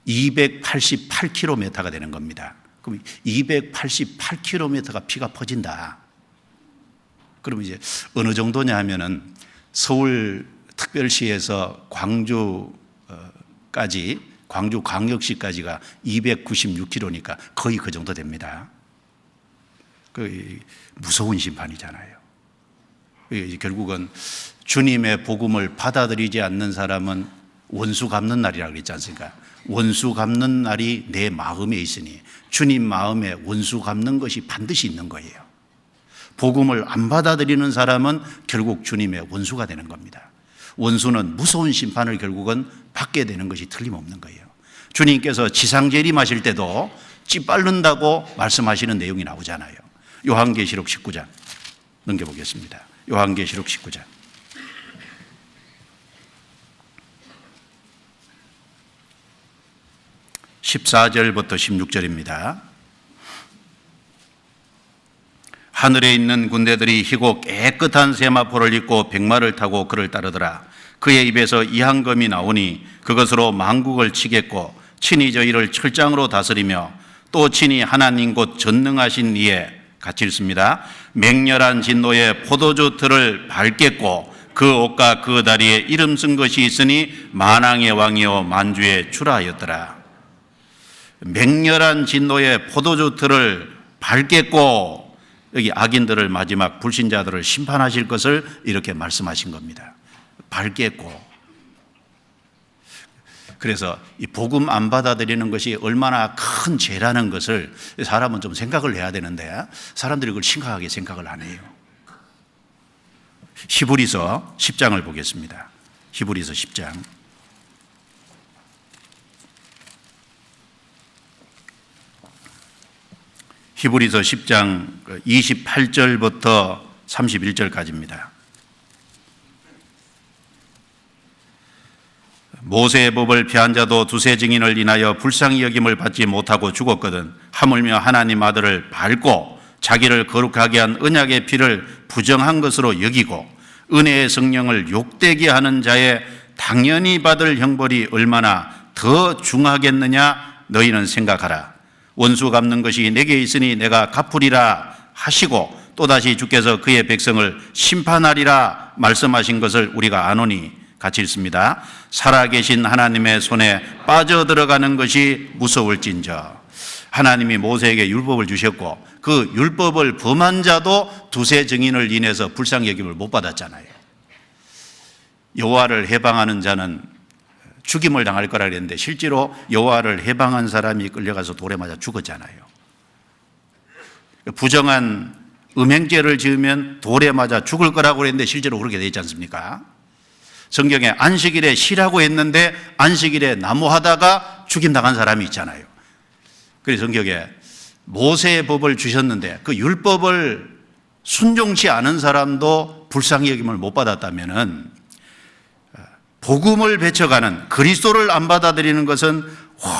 [SPEAKER 1] 288km가 되는 겁니다. 그럼 288km가 피가 퍼진다. 그러면 이제 어느 정도냐 하면은 서울 특별시에서 광주까지, 광주 광역시까지가 296km니까 거의 그 정도 됩니다. 무서운 심판이잖아요. 결국은 주님의 복음을 받아들이지 않는 사람은 원수 갚는 날이라고 그랬지 않습니까? 원수 갚는 날이 내 마음에 있으니 주님 마음에 원수 갚는 것이 반드시 있는 거예요. 복음을 안 받아들이는 사람은 결국 주님의 원수가 되는 겁니다. 원수는 무서운 심판을 결국은 받게 되는 것이 틀림없는 거예요. 주님께서 지상 재림하실 때도 찌빠른다고 말씀하시는 내용이 나오잖아요. 요한계시록 19장 넘겨보겠습니다. 요한계시록 19장 14절부터 16절입니다. 하늘에 있는 군대들이 희고 깨끗한 세마포를 입고 백마를 타고 그를 따르더라. 그의 입에서 이한검이 나오니 그것으로 만국을 치겠고 친히 저희를 철장으로 다스리며 또 친히 하나님 곧 전능하신 이에 같이 읽습니다. 맹렬한 진노의 포도주 틀을 밟겠고 그 옷과 그 다리에 이름 쓴 것이 있으니 만왕의 왕이요 만주의 주라하였더라. 맹렬한 진노의 포도주 틀을 밟겠고, 여기 악인들을, 마지막 불신자들을 심판하실 것을 이렇게 말씀하신 겁니다. 밟겠고. 그래서 이 복음 안 받아들이는 것이 얼마나 큰 죄라는 것을 사람은 좀 생각을 해야 되는데 사람들이 그걸 심각하게 생각을 안 해요. 히브리서 10장을 보겠습니다. 히브리서 10장 히브리서 10장 28절부터 31절까지입니다. 모세의 법을 폐한 자도 두세 증인을 인하여 불쌍히 여김을 받지 못하고 죽었거든 하물며 하나님 아들을 밟고 자기를 거룩하게 한 언약의 피를 부정한 것으로 여기고 은혜의 성령을 욕되게 하는 자의 당연히 받을 형벌이 얼마나 더 중하겠느냐 너희는 생각하라. 원수 갚는 것이 내게 있으니 내가 갚으리라 하시고 또다시 주께서 그의 백성을 심판하리라 말씀하신 것을 우리가 아노니 같이 읽습니다. 살아계신 하나님의 손에 빠져들어가는 것이 무서울진저. 하나님이 모세에게 율법을 주셨고 그 율법을 범한 자도 두세 증인을 인해서 불쌍히 여김을 못 받았잖아요. 여호와를 해방하는 자는 죽임을 당할 거라 그랬는데 실제로 여호와를 해방한 사람이 끌려가서 돌에 맞아 죽었잖아요. 부정한 음행죄를 지으면 돌에 맞아 죽을 거라고 그랬는데 실제로 그렇게 되지 않습니까? 성경에 안식일에 쉬라고 했는데 안식일에 나무하다가 죽임당한 사람이 있잖아요. 그래서 성경에 모세의 법을 주셨는데 그 율법을 순종치 않은 사람도 불쌍히 여김을 못 받았다면은 복음을 배척하는 그리스도를 안 받아들이는 것은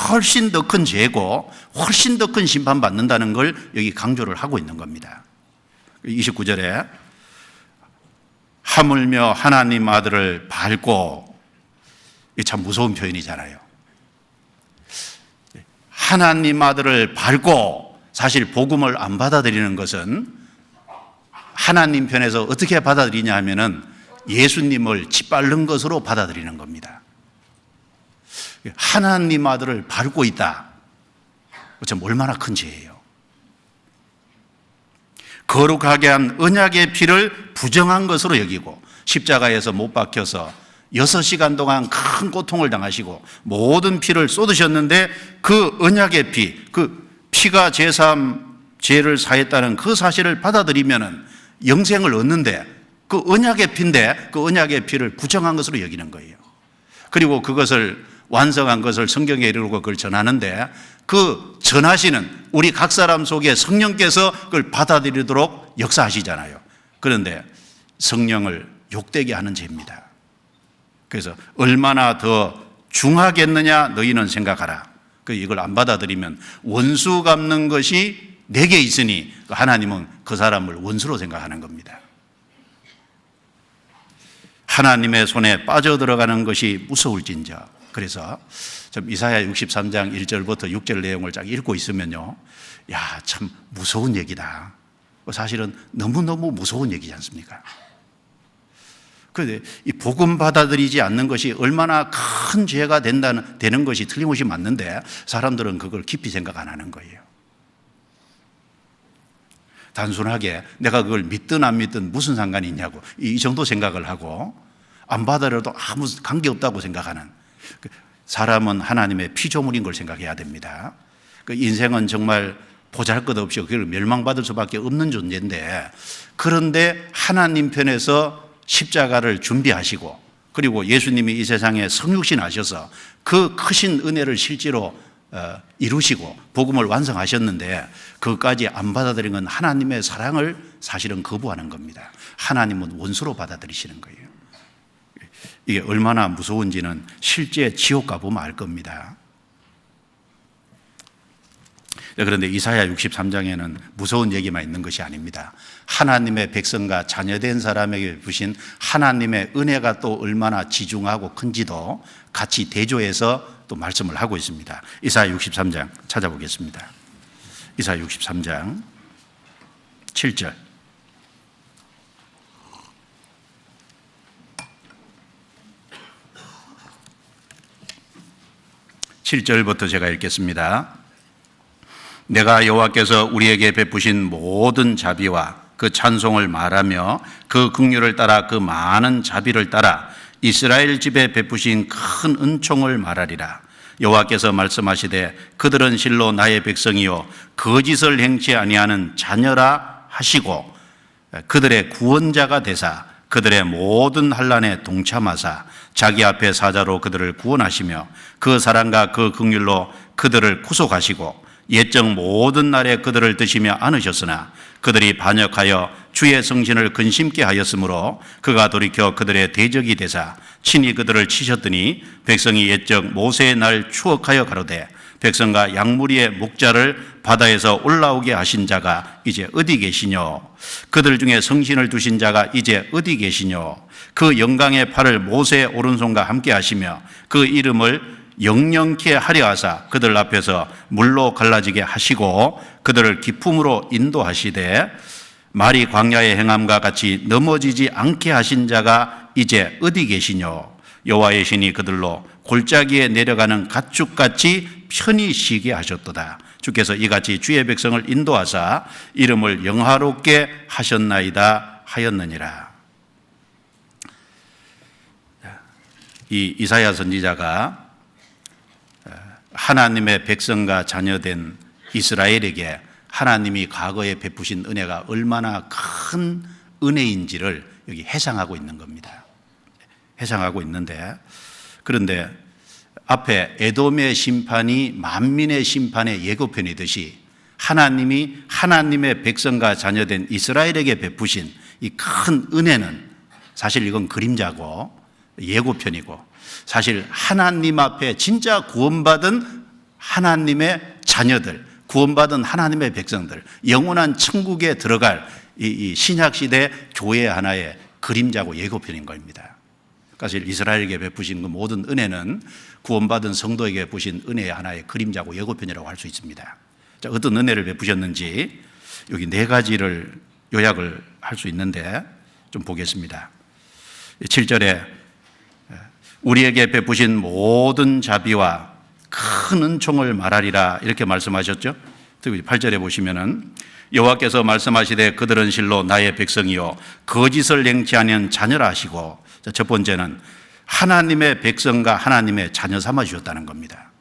[SPEAKER 1] 훨씬 더 큰 죄고 훨씬 더 큰 심판받는다는 걸 여기 강조를 하고 있는 겁니다. 29절에 하물며 하나님 아들을 밟고, 이게 참 무서운 표현이잖아요. 하나님 아들을 밟고, 사실 복음을 안 받아들이는 것은 하나님 편에서 어떻게 받아들이냐 하면은 예수님을 짓밟는 것으로 받아들이는 겁니다. 하나님 아들을 밟고 있다. 참 얼마나 큰 죄예요. 거룩하게 한 언약의 피를 부정한 것으로 여기고 십자가에서 못 박혀서 6시간 동안 큰 고통을 당하시고 모든 피를 쏟으셨는데 그 언약의 피, 그 피가 죄를 사했다는 그 사실을 받아들이면은 영생을 얻는데 그 언약의 피인데 그 언약의 피를 부정한 것으로 여기는 거예요. 그리고 그것을 완성한 것을 성경에 이르고 그걸 전하는데 그 전하시는 우리 각 사람 속에 성령께서 그걸 받아들이도록 역사하시잖아요. 그런데 성령을 욕되게 하는 죄입니다. 그래서 얼마나 더 중하겠느냐 너희는 생각하라. 이걸 안 받아들이면 원수 갚는 것이 내게 있으니 하나님은 그 사람을 원수로 생각하는 겁니다. 하나님의 손에 빠져들어가는 것이 무서울진저. 그래서 이사야 63장 1절부터 6절 내용을 쫙 읽고 있으면요, 야, 참 무서운 얘기다. 사실은 너무너무 무서운 얘기지 않습니까? 그런데 이 복음 받아들이지 않는 것이 얼마나 큰 죄가 되는 것이 틀림없이 맞는데 사람들은 그걸 깊이 생각 안 하는 거예요. 단순하게 내가 그걸 믿든 안 믿든 무슨 상관이 있냐고 이 정도 생각을 하고 안 받아들여도 아무 관계없다고 생각하는, 사람은 하나님의 피조물인 걸 생각해야 됩니다. 인생은 정말 보잘것없이 그걸 멸망받을 수밖에 없는 존재인데, 그런데 하나님 편에서 십자가를 준비하시고 그리고 예수님이 이 세상에 성육신 하셔서 그 크신 은혜를 실제로 이루시고 복음을 완성하셨는데 그것까지 안 받아들인 건 하나님의 사랑을 사실은 거부하는 겁니다. 하나님은 원수로 받아들이시는 거예요. 이게 얼마나 무서운지는 실제 지옥 가보면 알 겁니다. 그런데 이사야 63장에는 무서운 얘기만 있는 것이 아닙니다. 하나님의 백성과 자녀된 사람에게 베푸신 하나님의 은혜가 또 얼마나 지중하고 큰지도 같이 대조해서 또 말씀을 하고 있습니다. 이사야 63장 찾아보겠습니다. 이사야 63장 7절. 7절부터 제가 읽겠습니다. 내가 여호와께서 우리에게 베푸신 모든 자비와 그 찬송을 말하며 그 긍휼을 따라 그 많은 자비를 따라 이스라엘 집에 베푸신 큰 은총을 말하리라. 여호와께서 말씀하시되 그들은 실로 나의 백성이요 거짓을 행치 아니하는 자녀라 하시고 그들의 구원자가 되사 그들의 모든 환난에 동참하사 자기 앞에 사자로 그들을 구원하시며 그 사랑과 그 긍휼로 그들을 구속하시고 옛적 모든 날에 그들을 드시며 안으셨으나 그들이 반역하여 주의 성신을 근심케 하였으므로 그가 돌이켜 그들의 대적이 되사 친히 그들을 치셨더니 백성이 옛적 모세의 날 추억하여 가로되 백성과 양무리의 목자를 바다에서 올라오게 하신 자가 이제 어디 계시뇨? 그들 중에 성신을 두신 자가 이제 어디 계시뇨? 그 영광의 팔을 모세의 오른손과 함께 하시며 그 이름을 영영케 하려 하사 그들 앞에서 물로 갈라지게 하시고 그들을 기품으로 인도하시되 말이 광야의 행함과 같이 넘어지지 않게 하신 자가 이제 어디 계시뇨? 여호와의 신이 그들로 골짜기에 내려가는 가축같이 편히 쉬게 하셨도다. 주께서 이같이 주의 백성을 인도하사 이름을 영화롭게 하셨나이다 하였느니라. 이 이사야 선지자가 하나님의 백성과 자녀된 이스라엘에게 하나님이 과거에 베푸신 은혜가 얼마나 큰 은혜인지를 여기 해상하고 있는 겁니다. 해상하고 있는데, 그런데 앞에 에돔의 심판이 만민의 심판의 예고편이듯이 하나님이 하나님의 백성과 자녀된 이스라엘에게 베푸신 이 큰 은혜는 사실 이건 그림자고 예고편이고 사실 하나님 앞에 진짜 구원받은 하나님의 자녀들, 구원받은 하나님의 백성들, 영원한 천국에 들어갈 이 신약시대 교회 하나의 그림자고 예고편인 겁니다. 사실 이스라엘에게 베푸신 그 모든 은혜는 구원받은 성도에게 베푸신 은혜의 하나의 그림자고 예고편이라고 할 수 있습니다. 자, 어떤 은혜를 베푸셨는지 여기 4가지를 요약을 할 수 있는데 좀 보겠습니다. 7절에 우리에게 베푸신 모든 자비와 큰 은총을 말하리라 이렇게 말씀하셨죠. 특히 8절에 보시면은 여호와께서 말씀하시되 그들은 실로 나의 백성이요 거짓을 행치 아니한 자녀라 하시고, 첫 번째는 하나님의 백성과 하나님의 자녀 삼아 주셨다는 겁니다.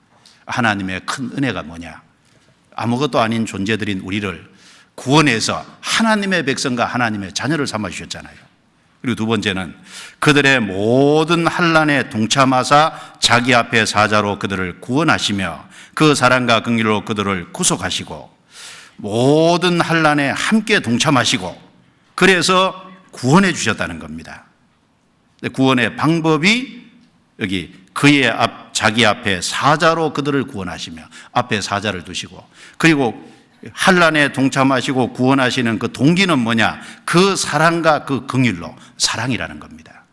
[SPEAKER 1] 하나님의 큰 은혜가 뭐냐? 아무것도 아닌 존재들인 우리를 구원해서 하나님의 백성과 하나님의 자녀를 삼아 주셨잖아요. 그리고 두 번째는 그들의 모든 환난에 동참하사 자기 앞에 사자로 그들을 구원하시며 그 사랑과 긍휼로 그들을 구속하시고 모든 환난에 함께 동참하시고 그래서 구원해 주셨다는 겁니다. 구원의 방법이 여기 그의 자기 앞에 사자로 그들을 구원하시며 앞에 사자를 두시고, 그리고 환난에 동참하시고 구원하시는 그 동기는 뭐냐? 그 사랑과 그 긍휼로, 사랑이라는 겁니다.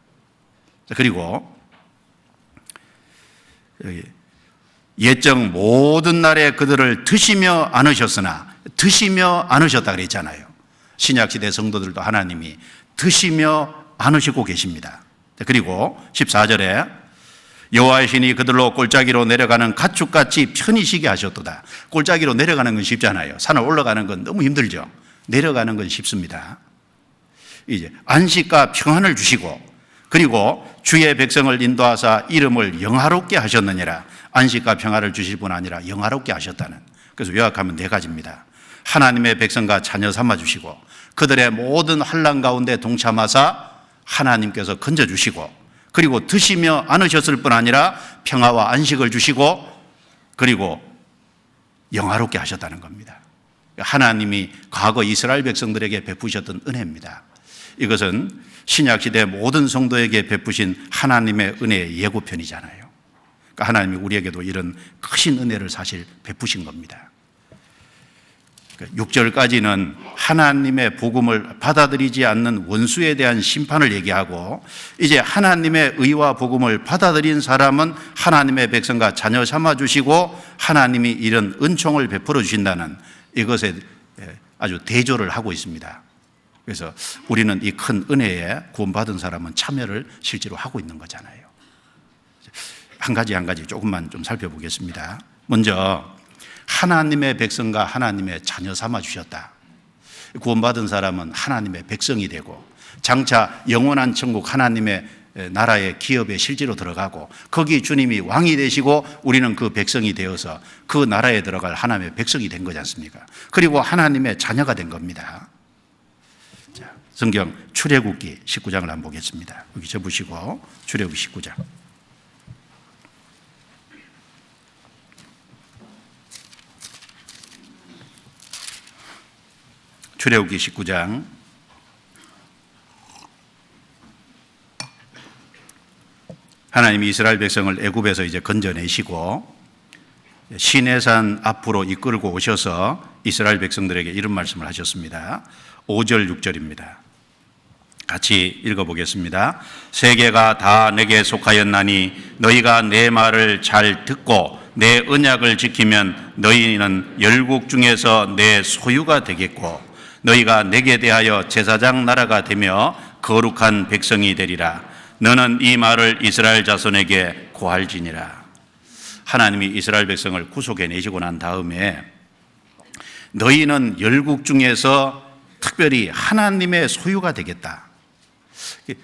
[SPEAKER 1] 그리고 여기 옛적 모든 날에 그들을 드시며 안으셨으나, 드시며 안으셨다 그랬잖아요. 신약시대 성도들도 하나님이 드시며 안으시고 계십니다. 그리고 14절에 여호와의 신이 그들로 골짜기로 내려가는 가축같이 편히 쉬게 하셨도다. 골짜기로 내려가는 건 쉽잖아요. 산을 올라가는 건 너무 힘들죠. 내려가는 건 쉽습니다. 이제 안식과 평안을 주시고, 그리고 주의 백성을 인도하사 이름을 영화롭게 하셨느니라. 안식과 평안을 주실 뿐 아니라 영화롭게 하셨다는. 그래서 요약하면 네 가지입니다. 하나님의 백성과 자녀 삼아 주시고, 그들의 모든 환난 가운데 동참하사 하나님께서 건져 주시고, 그리고 드시며 안으셨을 뿐 아니라 평화와 안식을 주시고, 그리고 영화롭게 하셨다는 겁니다. 하나님이 과거 이스라엘 백성들에게 베푸셨던 은혜입니다. 이것은 신약시대 모든 성도에게 베푸신 하나님의 은혜의 예고편이잖아요. 그러니까 하나님이 우리에게도 이런 크신 은혜를 사실 베푸신 겁니다. 6절까지는 하나님의 복음을 받아들이지 않는 원수에 대한 심판을 얘기하고, 이제 하나님의 의와 복음을 받아들인 사람은 하나님의 백성과 자녀 삼아 주시고 하나님이 이런 은총을 베풀어 주신다는 이것에 아주 대조를 하고 있습니다. 그래서 우리는 이 큰 은혜에 구원받은 사람은 참여를 실제로 하고 있는 거잖아요. 한 가지 조금만 좀 살펴보겠습니다. 먼저 하나님의 백성과 하나님의 자녀 삼아 주셨다. 구원받은 사람은 하나님의 백성이 되고 장차 영원한 천국 하나님의 나라의 기업에 실제로 들어가고, 거기 주님이 왕이 되시고 우리는 그 백성이 되어서 그 나라에 들어갈 하나님의 백성이 된 거지 않습니까? 그리고 하나님의 자녀가 된 겁니다. 자, 성경 출애굽기 19장을 한번 보겠습니다. 여기 접으시고 출애굽기 19장. 출애굽기 19장 하나님이 이스라엘 백성을 애굽에서 이제 건져내시고 시내산 앞으로 이끌고 오셔서 이스라엘 백성들에게 이런 말씀을 하셨습니다. 5절 6절입니다. 같이 읽어보겠습니다. 세계가 다 내게 속하였나니 너희가 내 말을 잘 듣고 내 언약을 지키면 너희는 열국 중에서 내 소유가 되겠고 너희가 내게 대하여 제사장 나라가 되며 거룩한 백성이 되리라. 너는 이 말을 이스라엘 자손에게 고할지니라. 하나님이 이스라엘 백성을 구속해 내시고 난 다음에 너희는 열국 중에서 특별히 하나님의 소유가 되겠다.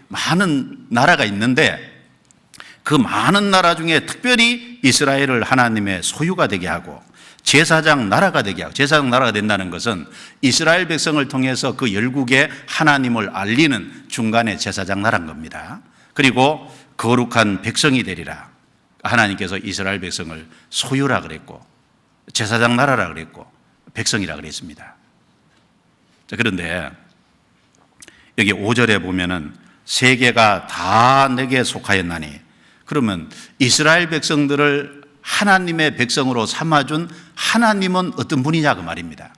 [SPEAKER 1] 많은 나라가 있는데 그 많은 나라 중에 특별히 이스라엘을 하나님의 소유가 되게 하고 제사장 나라가 되게 하고, 제사장 나라가 된다는 것은 이스라엘 백성을 통해서 그 열국에 하나님을 알리는 중간에 제사장 나라인 겁니다. 그리고 거룩한 백성이 되리라. 하나님께서 이스라엘 백성을 소유라 그랬고 제사장 나라라 그랬고 백성이라 그랬습니다. 자, 그런데 여기 5절에 보면은 세계가 다 내게 속하였나니, 그러면 이스라엘 백성들을 하나님의 백성으로 삼아준 하나님은 어떤 분이냐 그 말입니다.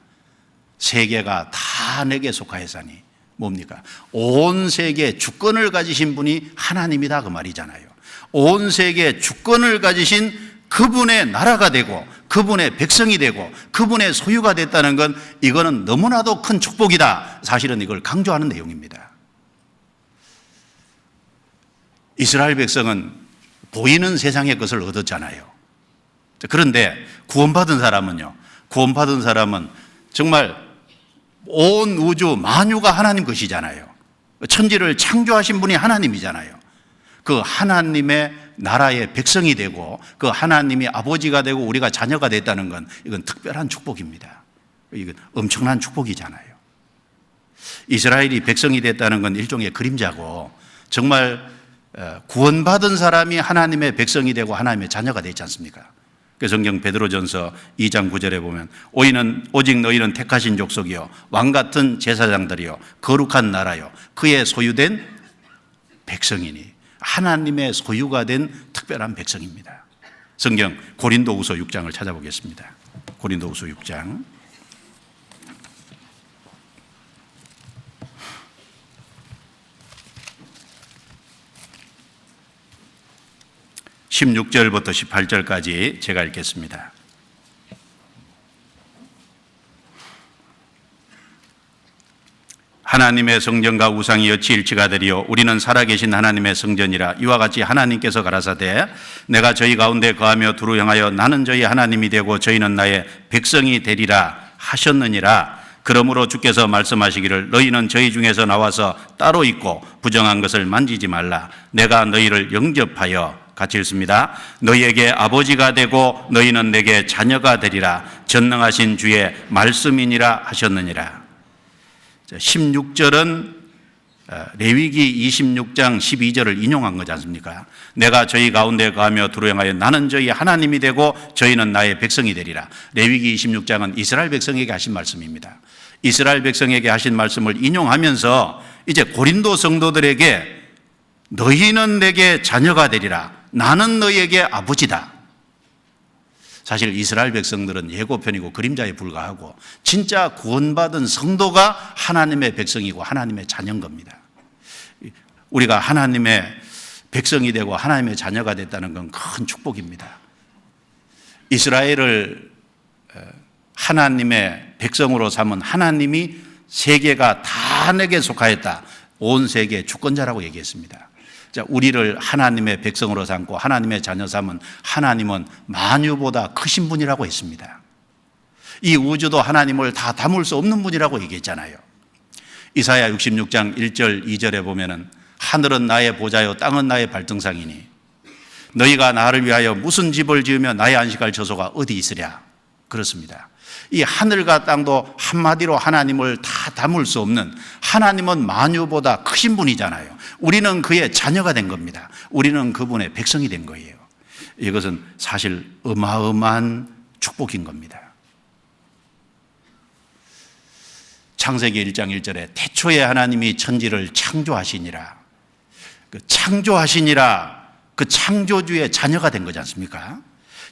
[SPEAKER 1] 세계가 다 내게 속하였으니 뭡니까? 온 세계 주권을 가지신 분이 하나님이다 그 말이잖아요. 온 세계 주권을 가지신 그분의 나라가 되고 그분의 백성이 되고 그분의 소유가 됐다는 건 이거는 너무나도 큰 축복이다. 사실은 이걸 강조하는 내용입니다. 이스라엘 백성은 보이는 세상의 것을 얻었잖아요. 그런데 구원받은 사람은 정말 온 우주 만유가 하나님 것이잖아요. 천지를 창조하신 분이 하나님이잖아요. 그 하나님의 나라의 백성이 되고 그 하나님이 아버지가 되고 우리가 자녀가 됐다는 건 이건 특별한 축복입니다. 이건 엄청난 축복이잖아요. 이스라엘이 백성이 됐다는 건 일종의 그림자고 정말 구원받은 사람이 하나님의 백성이 되고 하나님의 자녀가 되지 않습니까? 그 성경 베드로전서 2장 9절에 보면 오직 너희는 택하신 족속이요 왕같은 제사장들이요 거룩한 나라요 그의 소유된 백성이니 하나님의 소유가 된 특별한 백성입니다. 성경 고린도후서 6장을 찾아보겠습니다. 고린도후서 6장 16절부터 18절까지 제가 읽겠습니다. 하나님의 성전과 우상이 어찌 일치가 되리요 우리는 살아계신 하나님의 성전이라 이와 같이 하나님께서 가라사대 내가 저희 가운데 거하며 두루 향하여 나는 저희 하나님이 되고 저희는 나의 백성이 되리라 하셨느니라. 그러므로 주께서 말씀하시기를 너희는 저희 중에서 나와서 따로 있고 부정한 것을 만지지 말라. 내가 너희를 영접하여 같이 읽습니다. 너희에게 아버지가 되고 너희는 내게 자녀가 되리라. 전능하신 주의 말씀이니라 하셨느니라. 16절은 레위기 26장 12절을 인용한 거지 않습니까? 내가 저희 가운데 거하며 두루 향하여 나는 저희 하나님이 되고 저희는 나의 백성이 되리라. 레위기 26장은 이스라엘 백성에게 하신 말씀입니다. 이스라엘 백성에게 하신 말씀을 인용하면서 이제 고린도 성도들에게 너희는 내게 자녀가 되리라. 나는 너희에게 아버지다. 사실 이스라엘 백성들은 예고편이고 그림자에 불과하고 진짜 구원받은 성도가 하나님의 백성이고 하나님의 자녀인 겁니다. 우리가 하나님의 백성이 되고 하나님의 자녀가 됐다는 건 큰 축복입니다. 이스라엘을 하나님의 백성으로 삼은 하나님이 세계가 다 내게 속하였다. 온 세계의 주권자라고 얘기했습니다. 자, 우리를 하나님의 백성으로 삼고 하나님의 자녀 삼은 하나님은 만유보다 크신 분이라고 했습니다. 이 우주도 하나님을 다 담을 수 없는 분이라고 얘기했잖아요. 이사야 66장 1절 2절에 보면은 하늘은 나의 보좌요 땅은 나의 발등상이니 너희가 나를 위하여 무슨 집을 지으며 나의 안식할 처소가 어디 있으랴. 그렇습니다. 이 하늘과 땅도 한마디로 하나님을 다 담을 수 없는 하나님은 만유보다 크신 분이잖아요. 우리는 그의 자녀가 된 겁니다. 우리는 그분의 백성이 된 거예요. 이것은 사실 어마어마한 축복인 겁니다. 창세기 1장 1절에 태초에 하나님이 천지를 창조하시니라. 그 창조하시니라 그 창조주의 자녀가 된 거지 않습니까?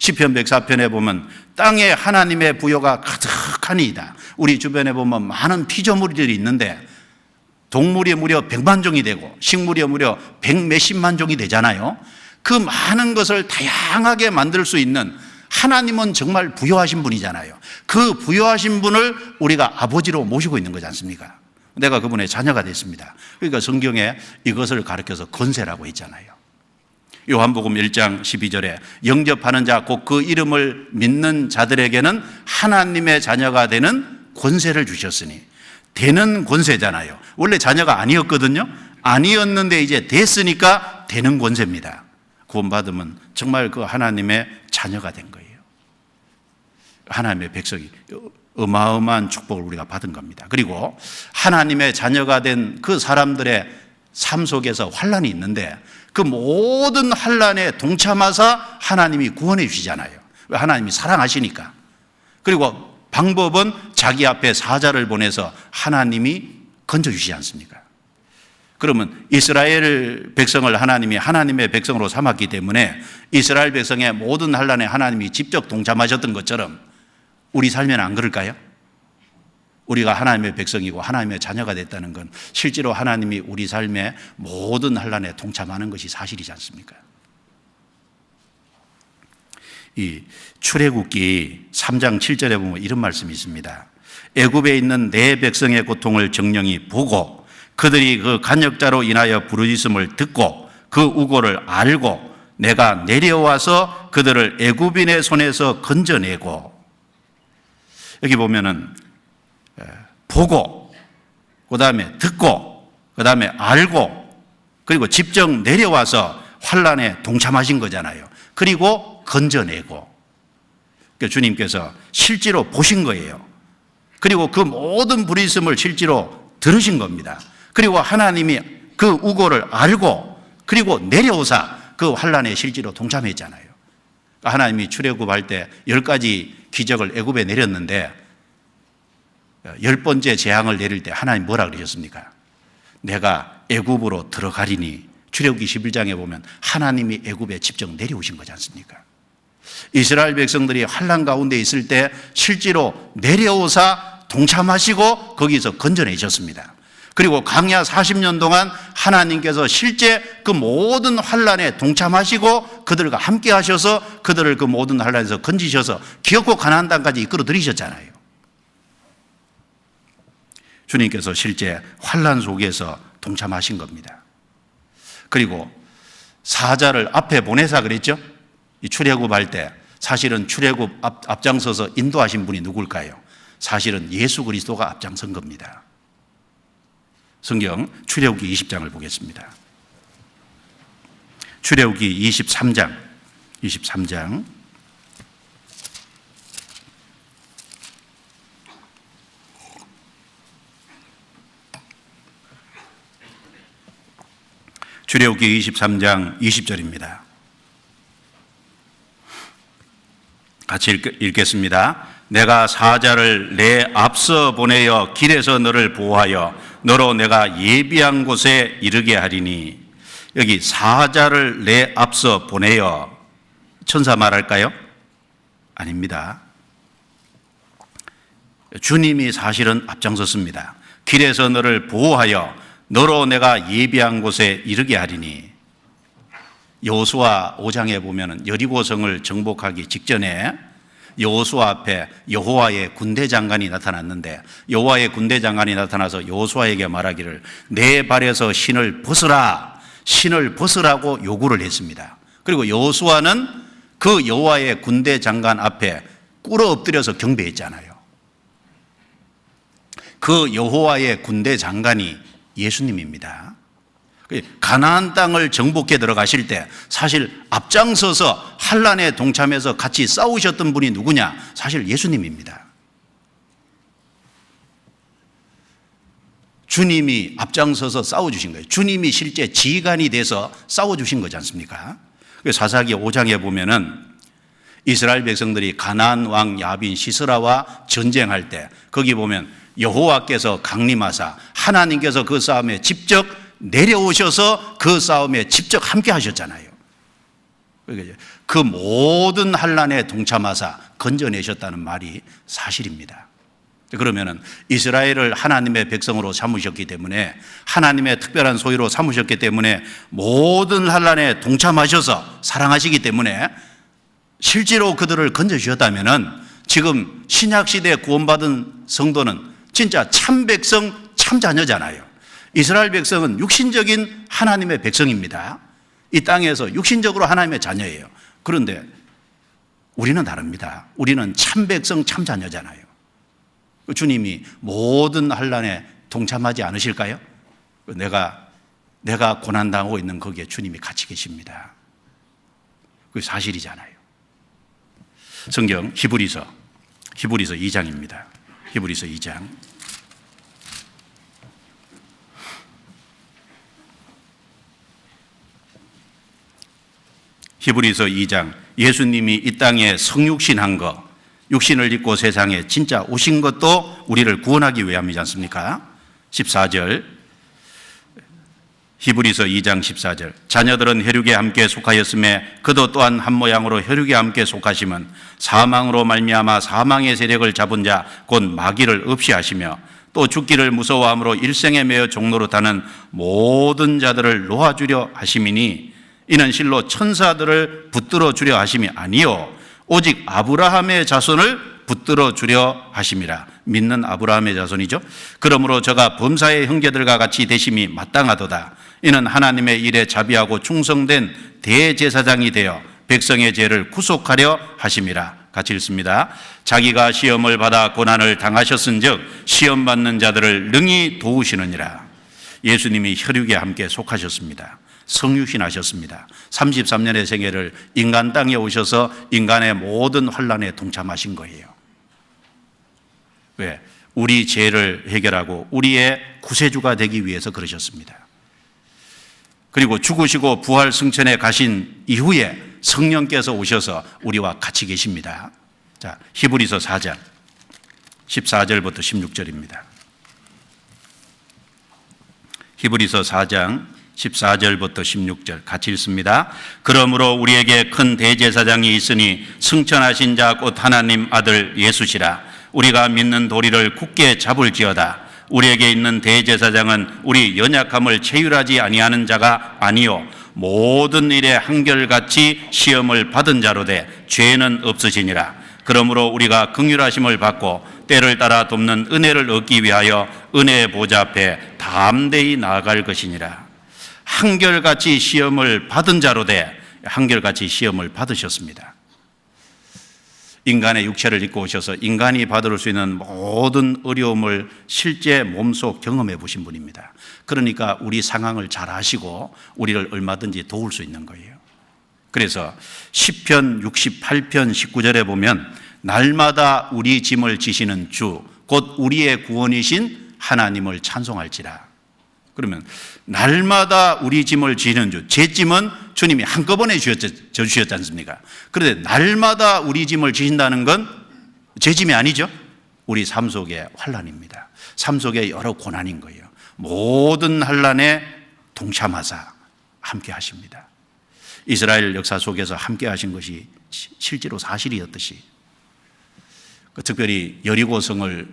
[SPEAKER 1] 시편 104편에 보면 땅에 하나님의 부여가 가득하니이다. 우리 주변에 보면 많은 피조물들이 있는데 동물이 무려 100만 종이 되고 식물이 무려 100몇십만 종이 되잖아요. 그 많은 것을 다양하게 만들 수 있는 하나님은 정말 부여하신 분이잖아요. 그 부여하신 분을 우리가 아버지로 모시고 있는 거지 않습니까? 내가 그분의 자녀가 됐습니다. 그러니까 성경에 이것을 가르쳐서 권세라고 했잖아요. 요한복음 1장 12절에 영접하는 자 곧 그 이름을 믿는 자들에게는 하나님의 자녀가 되는 권세를 주셨으니 되는 권세잖아요. 원래 자녀가 아니었거든요. 아니었는데 이제 됐으니까 되는 권세입니다. 구원받으면 정말 그 하나님의 자녀가 된 거예요. 하나님의 백성이 어마어마한 축복을 우리가 받은 겁니다. 그리고 하나님의 자녀가 된 그 사람들의 삶 속에서 환난이 있는데 그 모든 환난에 동참하사 하나님이 구원해 주시잖아요. 하나님이 사랑하시니까. 그리고 방법은 자기 앞에 사자를 보내서 하나님이 건져주시지 않습니까? 그러면 이스라엘 백성을 하나님이 하나님의 백성으로 삼았기 때문에 이스라엘 백성의 모든 환난에 하나님이 직접 동참하셨던 것처럼 우리 삶에는 안 그럴까요? 우리가 하나님의 백성이고 하나님의 자녀가 됐다는 건 실제로 하나님이 우리 삶의 모든 환난에 동참하는 것이 사실이지 않습니까? 이 출애굽기 3장 7절에 보면 이런 말씀이 있습니다. 애굽에 있는 내 백성의 고통을 정령이 보고 그들이 그 간역자로 인하여 부르짖음을 듣고 그 우고를 알고 내가 내려와서 그들을 애굽인의 손에서 건져내고, 여기 보면은 보고, 그 다음에 듣고, 그 다음에 알고, 그리고 직접 내려와서 환난에 동참하신 거잖아요. 그리고 건져내고, 그러니까 주님께서 실제로 보신 거예요. 그리고 그 모든 부르짖음을 실제로 들으신 겁니다. 그리고 하나님이 그 우고를 알고 그리고 내려오사 그 환난에 실제로 동참했잖아요. 하나님이 출애굽할 때 10가지 기적을 애굽에 내렸는데 10번째 재앙을 내릴 때 하나님 뭐라 그러셨습니까? 내가 애굽으로 들어가리니, 출애굽기 11장에 보면 하나님이 애굽에 직접 내려오신 거지 않습니까? 이스라엘 백성들이 환난 가운데 있을 때 실제로 내려오사 동참하시고 거기서 건져내셨습니다. 그리고 광야 40년 동안 하나님께서 실제 그 모든 환난에 동참하시고 그들과 함께 하셔서 그들을 그 모든 환난에서 건지셔서 기어코 가나안 땅까지 이끌어 들이셨잖아요. 주님께서 실제 환난 속에서 동참하신 겁니다. 그리고 사자를 앞에 보내사 그랬죠? 이 출애굽할 때 사실은 출애굽 앞장서서 인도하신 분이 누굴까요? 사실은 예수 그리스도가 앞장선 겁니다. 성경 출애굽기 20장을 보겠습니다. 출애굽기 23장 출애굽기 23장 20절입니다. 같이 읽겠습니다. 내가 사자를 내 앞서 보내어 길에서 너를 보호하여 너로 내가 예비한 곳에 이르게 하리니, 여기 사자를 내 앞서 보내어 천사 말할까요? 아닙니다. 주님이 사실은 앞장섰습니다. 길에서 너를 보호하여 너로 내가 예비한 곳에 이르게 하리니, 여호수아 5장에 보면 여리고성을 정복하기 직전에 여호수아 앞에 여호와의 군대 장관이 나타났는데, 여호와의 군대 장관이 나타나서 여호수아에게 말하기를 내 발에서 신을 벗으라, 신을 벗으라고 요구를 했습니다. 그리고 여호수아는 그 여호와의 군대 장관 앞에 꿇어 엎드려서 경배했잖아요. 그 여호와의 군대 장관이 예수님입니다. 가나안 땅을 정복해 들어가실 때 사실 앞장서서 환난에 동참해서 같이 싸우셨던 분이 누구냐? 사실 예수님입니다. 주님이 앞장서서 싸워주신 거예요. 주님이 실제 지휘관이 돼서 싸워주신 거지 않습니까? 사사기 5장에 보면은 이스라엘 백성들이 가나안 왕 야빈 시스라와 전쟁할 때 거기 보면 여호와께서 강림하사 하나님께서 그 싸움에 직접 내려오셔서 그 싸움에 직접 함께 하셨잖아요. 그 모든 환난에 동참하사 건져내셨다는 말이 사실입니다. 그러면은 이스라엘을 하나님의 백성으로 삼으셨기 때문에, 하나님의 특별한 소유로 삼으셨기 때문에 모든 환난에 동참하셔서 사랑하시기 때문에 실제로 그들을 건져주셨다면은 지금 신약시대에 구원받은 성도는 진짜 참 백성, 참 자녀잖아요. 이스라엘 백성은 육신적인 하나님의 백성입니다. 이 땅에서 육신적으로 하나님의 자녀예요. 그런데 우리는 다릅니다. 우리는 참 백성, 참 자녀잖아요. 주님이 모든 환난에 동참하지 않으실까요? 내가 고난당하고 있는 거기에 주님이 같이 계십니다. 그게 사실이잖아요. 성경 히브리서 2장입니다. 히브리서 2장. 히브리서 2장, 예수님이 이 땅에 성육신한 거, 육신을 입고 세상에 진짜 오신 것도 우리를 구원하기 위함이지 않습니까? 14절, 히브리서 2장 14절. 자녀들은 혈육에 함께 속하였음에 그도 또한 한 모양으로 혈육에 함께 속하심은 사망으로 말미암아 사망의 세력을 잡은 자 곧 마귀를 없이 하시며 또 죽기를 무서워함으로 일생에 매여 종로로 타는 모든 자들을 놓아주려 하심이니, 이는 실로 천사들을 붙들어 주려 하심이 아니요 오직 아브라함의 자손을 붙들어 주려 하심이라. 믿는 아브라함의 자손이죠. 그러므로 저가 범사의 형제들과 같이 되심이 마땅하도다. 이는 하나님의 일에 자비하고 충성된 대제사장이 되어 백성의 죄를 구속하려 하심이라. 같이 읽습니다. 자기가 시험을 받아 고난을 당하셨은즉 시험 받는 자들을 능히 도우시느니라. 예수님이 혈육에 함께 속하셨습니다. 성육신하셨습니다. 33년의 생애를 인간 땅에 오셔서 인간의 모든 환난에 동참하신 거예요. 왜? 우리 죄를 해결하고 우리의 구세주가 되기 위해서 그러셨습니다. 그리고 죽으시고 부활 승천에 가신 이후에 성령께서 오셔서 우리와 같이 계십니다. 자, 히브리서 4장 14절부터 16절입니다. 히브리서 4장 14절부터 16절 같이 읽습니다. 그러므로 우리에게 큰 대제사장이 있으니 승천하신 자 곧 하나님 아들 예수시라. 우리가 믿는 도리를 굳게 잡을지어다. 우리에게 있는 대제사장은 우리 연약함을 체휼하지 아니하는 자가 아니요 모든 일에 한결같이 시험을 받은 자로 돼 죄는 없으시니라. 그러므로 우리가 긍휼하심을 받고 때를 따라 돕는 은혜를 얻기 위하여 은혜의 보좌 앞에 담대히 나아갈 것이니라. 한결같이 시험을 받은 자로 돼 한결같이 시험을 받으셨습니다. 인간의 육체를 입고 오셔서 인간이 받을 수 있는 모든 어려움을 실제 몸소 경험해 보신 분입니다. 그러니까 우리 상황을 잘 아시고 우리를 얼마든지 도울 수 있는 거예요. 그래서 시편 68편 19절에 보면 날마다 우리 짐을 지시는 주 곧 우리의 구원이신 하나님을 찬송할지라. 그러면 날마다 우리 짐을 지는 주, 제 짐은 주님이 한꺼번에 져주셨지 않습니까? 그런데 날마다 우리 짐을 지신다는 건 제 짐이 아니죠. 우리 삶 속의 환난입니다. 삶 속의 여러 고난인 거예요. 모든 환난에 동참하사 함께 하십니다. 이스라엘 역사 속에서 함께 하신 것이 실제로 사실이었듯이 특별히 여리고성을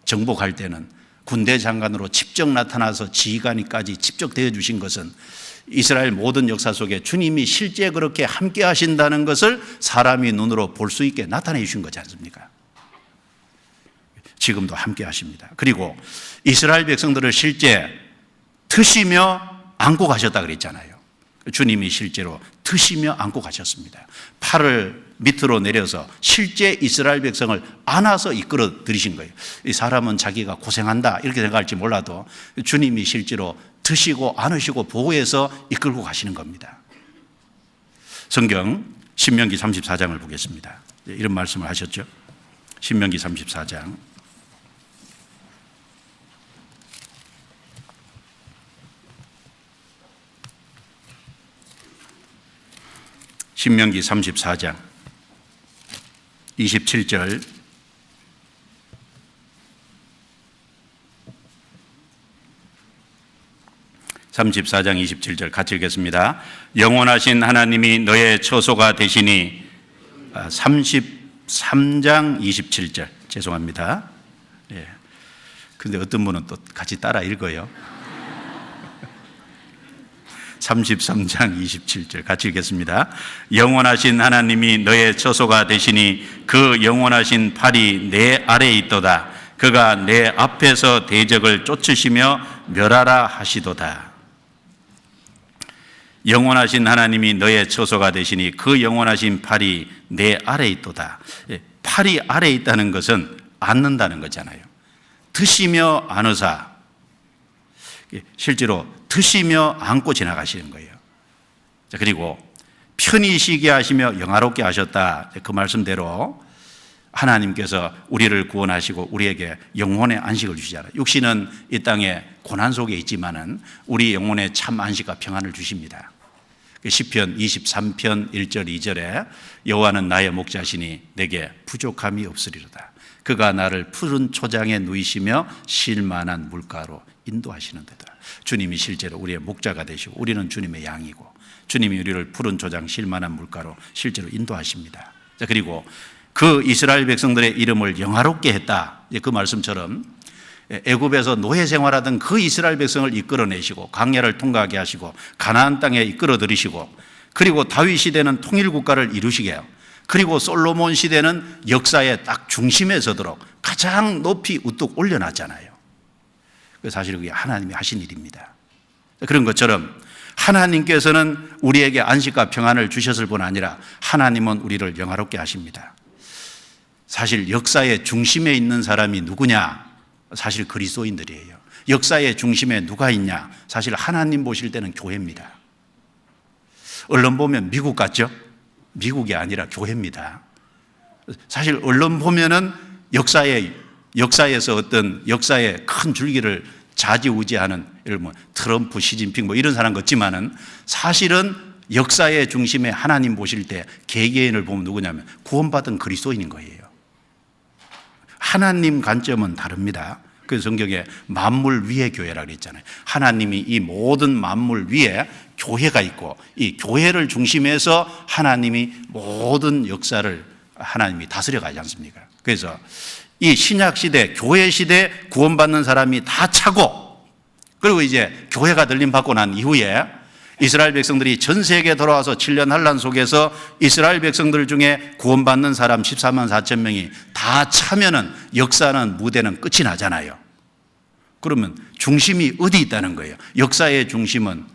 [SPEAKER 1] 정복할 때는 군대 장관으로 직접 나타나서 지휘관이까지 직접 대해주신 것은 이스라엘 모든 역사 속에 주님이 실제 그렇게 함께 하신다는 것을 사람이 눈으로 볼 수 있게 나타내 주신 거지 않습니까? 지금도 함께 하십니다. 그리고 이스라엘 백성들을 실제 트시며 안고 가셨다 그랬잖아요. 주님이 실제로 트시며 안고 가셨습니다. 팔을 밑으로 내려서 실제 이스라엘 백성을 안아서 이끌어 들이신 거예요. 이 사람은 자기가 고생한다 이렇게 생각할지 몰라도 주님이 실제로 드시고 안으시고 보호해서 이끌고 가시는 겁니다. 성경 신명기 34장을 보겠습니다. 이런 말씀을 하셨죠. 신명기 34장 신명기 34장 27절 34장 27절 같이 읽겠습니다. 영원하신 하나님이 너의 처소가 되시니 33장 27절 죄송합니다. 예. 근데 어떤 분은 또 같이 따라 읽어요. 33장 27절 같이 읽겠습니다. 영원하신 하나님이 너의 처소가 되시니 그 영원하신 팔이 내 아래에 있도다. 그가 내 앞에서 대적을 쫓으시며 멸하라 하시도다. 영원하신 하나님이 너의 처소가 되시니 그 영원하신 팔이 내 아래에 있도다. 팔이 아래에 있다는 것은 앉는다는 거잖아요. 드시며 안으사 실제로 드시며 안고 지나가시는 거예요. 자, 그리고 편히 쉬게 하시며 영화롭게 하셨다. 그 말씀대로 하나님께서 우리를 구원하시고 우리에게 영혼의 안식을 주시잖아요. 육신은 이 땅에 고난 속에 있지만은 우리 영혼의 참 안식과 평안을 주십니다. 시편 23편 1절 2절에 여호와는 나의 목자시니 내게 부족함이 없으리로다. 그가 나를 푸른 초장에 누이시며 쉴 만한 물가로 인도하시는 데다. 주님이 실제로 우리의 목자가 되시고 우리는 주님의 양이고 주님이 우리를 푸른 초장 쉴 만한 물가로 실제로 인도하십니다. 자, 그리고 그 이스라엘 백성들의 이름을 영화롭게 했다. 그 말씀처럼 애굽에서 노예 생활하던 그 이스라엘 백성을 이끌어내시고 광야를 통과하게 하시고 가나안 땅에 이끌어 들이시고 그리고 다윗 시대는 통일국가를 이루시게 해요. 그리고 솔로몬 시대는 역사의 딱 중심에 서도록 가장 높이 우뚝 올려놨잖아요. 사실 그게 하나님이 하신 일입니다. 그런 것처럼 하나님께서는 우리에게 안식과 평안을 주셨을 뿐 아니라 하나님은 우리를 영화롭게 하십니다. 사실 역사의 중심에 있는 사람이 누구냐? 사실 그리스도인들이에요. 역사의 중심에 누가 있냐? 사실 하나님 보실 때는 교회입니다. 언론 보면 미국 같죠? 미국이 아니라 교회입니다. 사실 언론 보면은 역사에서 어떤 역사의 큰 줄기를 좌지우지하는, 예를 들면 트럼프, 시진핑 뭐 이런 사람 같지만은 사실은 역사의 중심에 하나님 보실 때 개개인을 보면 누구냐면 구원받은 그리스도인인 거예요. 하나님 관점은 다릅니다. 그래서 성경에 만물 위의 교회라고 했잖아요. 하나님이 이 모든 만물 위에 교회가 있고 이 교회를 중심해서 하나님이 모든 역사를 하나님이 다스려 가지 않습니까? 그래서 이 신약 시대, 교회 시대 구원받는 사람이 다 차고, 그리고 이제 교회가 들림 받고 난 이후에 이스라엘 백성들이 전 세계에 돌아와서 7년 환란 속에서 이스라엘 백성들 중에 구원받는 사람 14만 4천 명이 다 차면은 역사는, 무대는 끝이 나잖아요. 그러면 중심이 어디 있다는 거예요? 역사의 중심은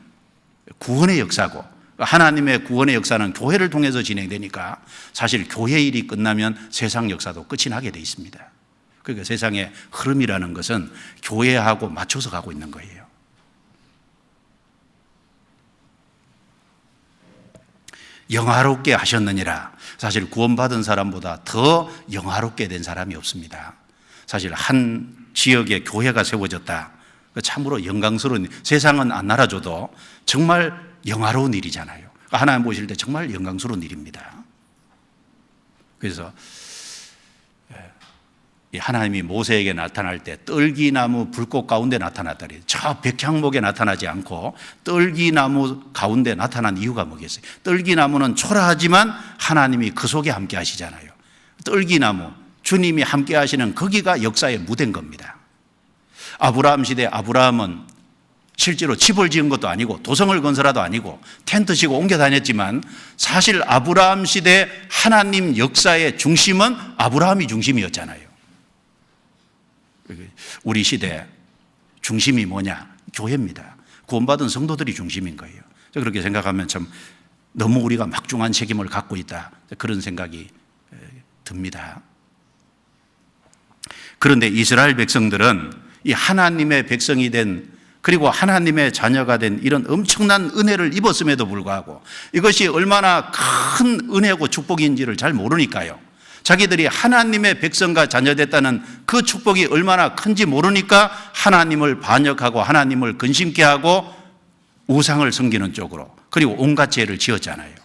[SPEAKER 1] 구원의 역사고, 하나님의 구원의 역사는 교회를 통해서 진행되니까 사실 교회 일이 끝나면 세상 역사도 끝이 나게 돼 있습니다. 그러니까 세상의 흐름이라는 것은 교회하고 맞춰서 가고 있는 거예요. 영화롭게 하셨느니라. 사실 구원받은 사람보다 더 영화롭게 된 사람이 없습니다. 사실 한 지역에 교회가 세워졌다. 참으로 영광스러운, 세상은 안 날아줘도 정말 영화로운 일이잖아요. 하나님 보실 때 정말 영광스러운 일입니다. 그래서 하나님이 모세에게 나타날 때 떨기나무 불꽃 가운데 나타났다. 저 백향목에 나타나지 않고 떨기나무 가운데 나타난 이유가 뭐겠어요? 떨기나무는 초라하지만 하나님이 그 속에 함께 하시잖아요. 떨기나무, 주님이 함께 하시는 거기가 역사의 무대인 겁니다. 아브라함 시대 아브라함은 실제로 집을 지은 것도 아니고 도성을 건설하도 아니고 텐트 치고 옮겨 다녔지만 사실 아브라함 시대 하나님 역사의 중심은 아브라함이 중심이었잖아요. 우리 시대 중심이 뭐냐? 교회입니다. 구원받은 성도들이 중심인 거예요. 그렇게 생각하면 참 너무 우리가 막중한 책임을 갖고 있다, 그런 생각이 듭니다. 그런데 이스라엘 백성들은 이 하나님의 백성이 된, 그리고 하나님의 자녀가 된 이런 엄청난 은혜를 입었음에도 불구하고 이것이 얼마나 큰 은혜고 축복인지를 잘 모르니까요. 자기들이 하나님의 백성과 자녀됐다는 그 축복이 얼마나 큰지 모르니까 하나님을 반역하고 하나님을 근심케 하고 우상을 섬기는 쪽으로, 그리고 온갖 죄를 지었잖아요.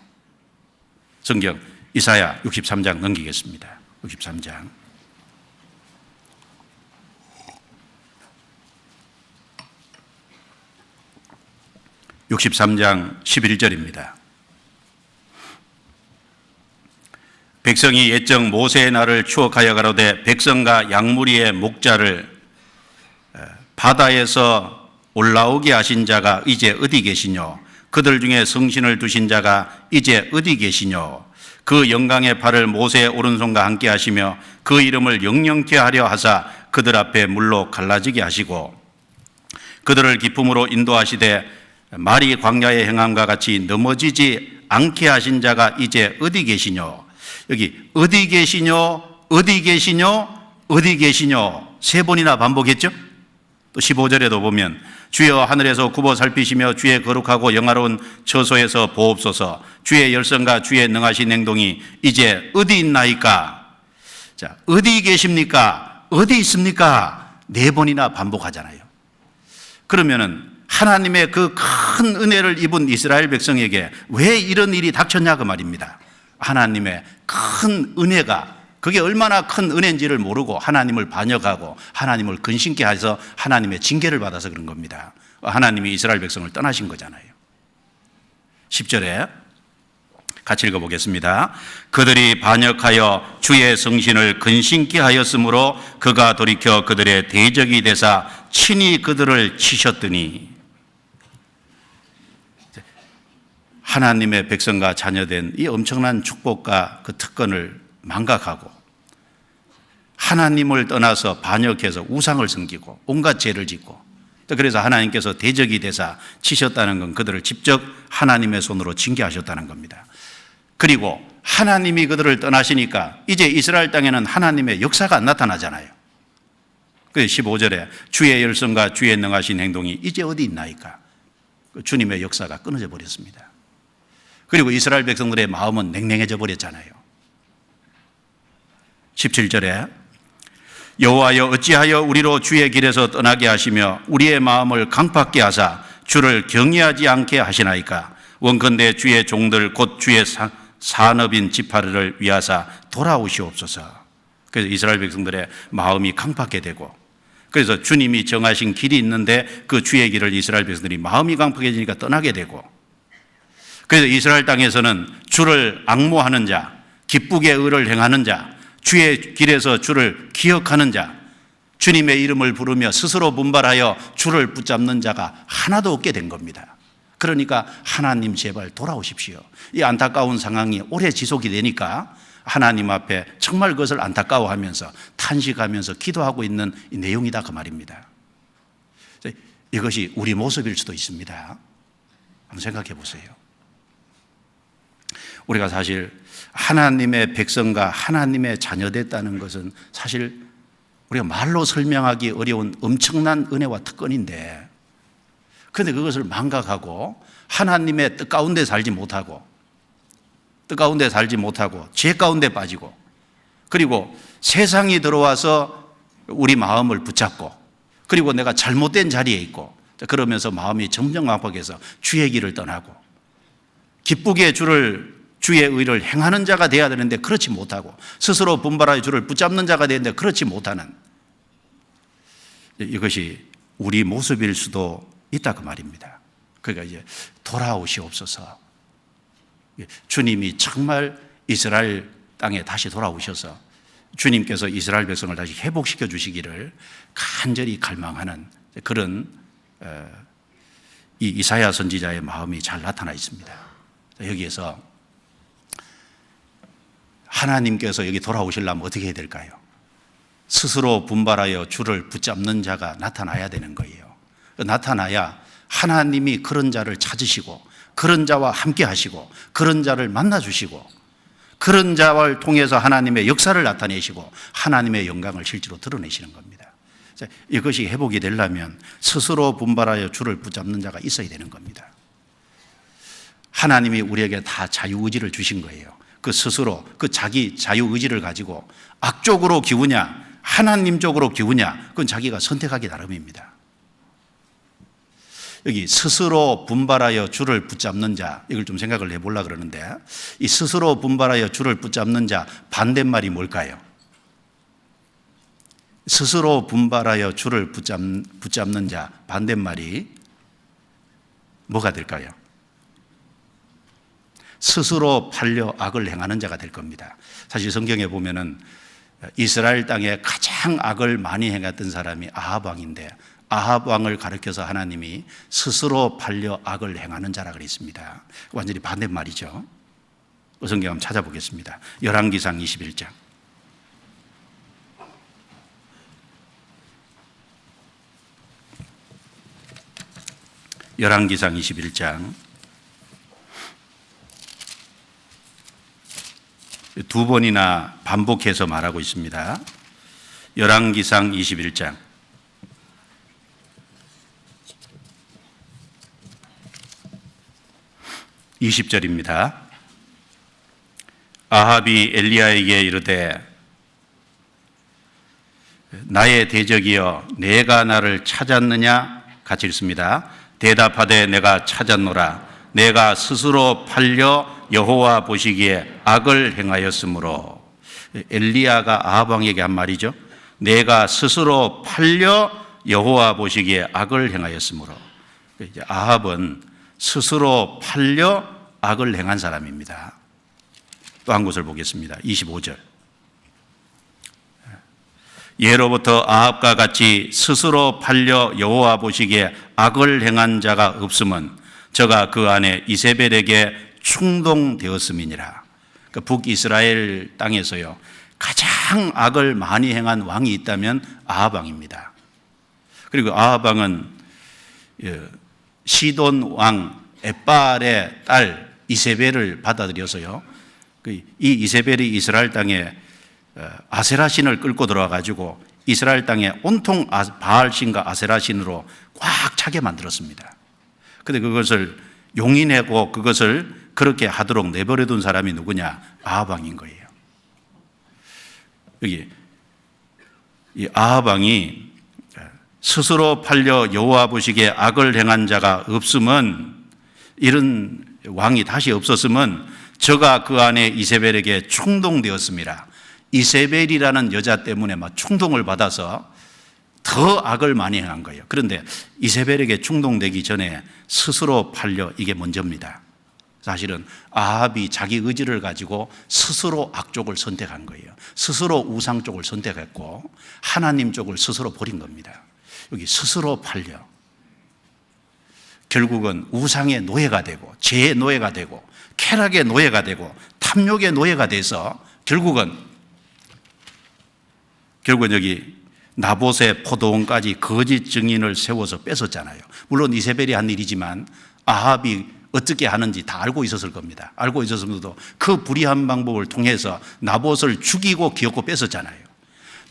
[SPEAKER 1] 성경 이사야 63장 넘기겠습니다. 63장. (63장) 11절입니다. 백성이 옛적 모세의 날을 추억하여 가로되 백성과 양무리의 목자를 바다에서 올라오게 하신 자가 이제 어디 계시뇨? 그들 중에 성신을 두신 자가 이제 어디 계시뇨? 그 영광의 팔을 모세의 오른손과 함께 하시며 그 이름을 영영케 하려 하사 그들 앞에 물로 갈라지게 하시고 그들을 기쁨으로 인도하시되 말이 광야의 행함과 같이 넘어지지 않게 하신 자가 이제 어디 계시뇨? 여기 어디 계시뇨? 어디 계시뇨? 어디 계시뇨? 세 번이나 반복했죠? 또 15절에도 보면 주여 하늘에서 굽어 살피시며 주의 거룩하고 영화로운 처소에서 보옵소서. 주의 열성과 주의 능하신 행동이 이제 어디 있나이까? 자, 어디 계십니까? 어디 있습니까? 네 번이나 반복하잖아요. 그러면은 하나님의 그 큰 은혜를 입은 이스라엘 백성에게 왜 이런 일이 닥쳤냐 그 말입니다. 하나님의 큰 은혜가, 그게 얼마나 큰 은혜인지를 모르고 하나님을 반역하고 하나님을 근심케 해서 하나님의 징계를 받아서 그런 겁니다. 하나님이 이스라엘 백성을 떠나신 거잖아요. 10절에 같이 읽어보겠습니다. 그들이 반역하여 주의 성신을 근심케 하였으므로 그가 돌이켜 그들의 대적이 되사 친히 그들을 치셨더니, 하나님의 백성과 자녀된 이 엄청난 축복과 그 특권을 망각하고 하나님을 떠나서 반역해서 우상을 섬기고 온갖 죄를 짓고, 그래서 하나님께서 대적이 되사 치셨다는 건 그들을 직접 하나님의 손으로 징계하셨다는 겁니다. 그리고 하나님이 그들을 떠나시니까 이제 이스라엘 땅에는 하나님의 역사가 안 나타나잖아요. 그래서 15절에 주의 열성과 주의 능하신 행동이 이제 어디 있나이까? 주님의 역사가 끊어져 버렸습니다. 그리고 이스라엘 백성들의 마음은 냉랭해져 버렸잖아요. 17절에 여호와여 어찌하여 우리로 주의 길에서 떠나게 하시며 우리의 마음을 강팍게 하사 주를 경외하지 않게 하시나이까? 원컨대 주의 종들 곧 주의 산업인 지파를 위하사 돌아오시옵소서. 그래서 이스라엘 백성들의 마음이 강팍게 되고, 그래서 주님이 정하신 길이 있는데 그 주의 길을 이스라엘 백성들이 마음이 강팍해지니까 떠나게 되고, 그래서 이스라엘 땅에서는 주를 앙모하는 자, 기쁘게 의를 행하는 자, 주의 길에서 주를 기억하는 자, 주님의 이름을 부르며 스스로 분발하여 주를 붙잡는 자가 하나도 없게 된 겁니다. 그러니까 하나님 제발 돌아오십시오. 이 안타까운 상황이 오래 지속이 되니까 하나님 앞에 정말 그것을 안타까워하면서 탄식하면서 기도하고 있는 이 내용이다 그 말입니다. 이것이 우리 모습일 수도 있습니다. 한번 생각해 보세요. 우리가 사실 하나님의 백성과 하나님의 자녀됐다는 것은 사실 우리가 말로 설명하기 어려운 엄청난 은혜와 특권인데, 그런데 그것을 망각하고 하나님의 뜻 가운데 살지 못하고 죄 가운데 빠지고, 그리고 세상이 들어와서 우리 마음을 붙잡고, 그리고 내가 잘못된 자리에 있고, 그러면서 마음이 점점 압박해서 주의 길을 떠나고 기쁘게 주의 의를 행하는 자가 되어야 되는데 그렇지 못하고, 스스로 분발하여 주를 붙잡는 자가 되는데 그렇지 못하는, 이것이 우리 모습일 수도 있다 그 말입니다. 그러니까 이제 돌아오시옵소서. 주님이 정말 이스라엘 땅에 다시 돌아오셔서 주님께서 이스라엘 백성을 다시 회복시켜 주시기를 간절히 갈망하는 그런 이 이사야 선지자의 마음이 잘 나타나 있습니다. 여기에서 하나님께서 여기 돌아오시려면 어떻게 해야 될까요? 스스로 분발하여 주를 붙잡는 자가 나타나야 되는 거예요. 나타나야 하나님이 그런 자를 찾으시고 그런 자와 함께 하시고 그런 자를 만나 주시고 그런 자를 통해서 하나님의 역사를 나타내시고 하나님의 영광을 실제로 드러내시는 겁니다. 이것이 회복이 되려면 스스로 분발하여 주를 붙잡는 자가 있어야 되는 겁니다. 하나님이 우리에게 다 자유의지를 주신 거예요. 그 스스로 그 자기 자유의지를 가지고 악쪽으로 기우냐 하나님 쪽으로 기우냐, 그건 자기가 선택하기 나름입니다. 여기 스스로 분발하여 주를 붙잡는 자, 이걸 좀 생각을 해보려고 그러는데, 이 스스로 분발하여 주를 붙잡는 자 반대말이 뭘까요? 스스로 분발하여 주를 붙잡는 자 반대말이 뭐가 될까요? 스스로 팔려 악을 행하는 자가 될 겁니다. 사실 성경에 보면은 이스라엘 땅에 가장 악을 많이 행했던 사람이 아합 왕인데, 아합 왕을 가리켜서 하나님이 스스로 팔려 악을 행하는 자라 그랬습니다. 완전히 반대말이죠. 성경 한번 찾아보겠습니다. 열왕기상 21장. 열왕기상 21장 두 번이나 반복해서 말하고 있습니다. 열왕기상 21장 20절입니다. 아합이 엘리야에게 이르되 나의 대적이여 내가 나를 찾았느냐? 같이 읽습니다. 대답하되 내가 찾았노라. 내가 스스로 팔려 여호와 보시기에 악을 행하였으므로. 엘리야가 아합 왕에게 한 말이죠. 내가 스스로 팔려 여호와 보시기에 악을 행하였으므로. 아합은 스스로 팔려 악을 행한 사람입니다. 또 한 곳을 보겠습니다. 25절. 예로부터 아합과 같이 스스로 팔려 여호와 보시기에 악을 행한 자가 없음은 저가 그 안에 이세벨에게 충동되었음이니라. 그 북이스라엘 땅에서요 가장 악을 많이 행한 왕이 있다면 아합 왕입니다. 그리고 아합 왕은 시돈 왕 엣발의 딸 이세벨을 받아들여서요 이 이세벨이 이스라엘 땅에 아세라 신을 끌고 들어와 가지고 이스라엘 땅에 온통 바알 신과 아세라 신으로 꽉 차게 만들었습니다. 그런데 그것을 용인하고 그것을 그렇게 하도록 내버려둔 사람이 누구냐? 아합 왕인 거예요. 여기 이 아합 왕이 스스로 팔려 여호와 보시기에 악을 행한 자가 없으면, 이런 왕이 다시 없었으면 저가 그 안에 이세벨에게 충동되었습니다. 이세벨이라는 여자 때문에 막 충동을 받아서 더 악을 많이 행한 거예요. 그런데 이세벨에게 충동되기 전에 스스로 팔려, 이게 먼저입니다. 사실은 아합이 자기 의지를 가지고 스스로 악쪽을 선택한 거예요. 스스로 우상 쪽을 선택했고 하나님 쪽을 스스로 버린 겁니다. 여기 스스로 팔려 결국은 우상의 노예가 되고 죄의 노예가 되고 쾌락의 노예가 되고 탐욕의 노예가 돼서 결국은 여기 나봇의 포도원까지 거짓 증인을 세워서 뺏었잖아요. 물론 이세벨이 한 일이지만 아합이 어떻게 하는지 다 알고 있었을 겁니다. 알고 있었음에도 그 불의한 방법을 통해서 나봇을 죽이고 기업고 뺏었잖아요.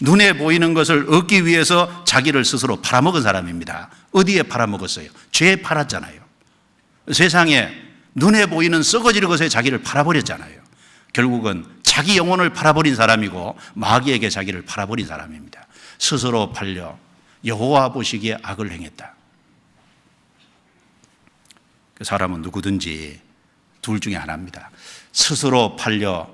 [SPEAKER 1] 눈에 보이는 것을 얻기 위해서 자기를 스스로 팔아먹은 사람입니다. 어디에 팔아먹었어요? 죄에 팔았잖아요. 세상에 눈에 보이는 썩어지는 것에 자기를 팔아버렸잖아요. 결국은 자기 영혼을 팔아버린 사람이고 마귀에게 자기를 팔아버린 사람입니다. 스스로 팔려 여호와 보시기에 악을 행했다. 그 사람은 누구든지 둘 중에 하나입니다. 스스로 팔려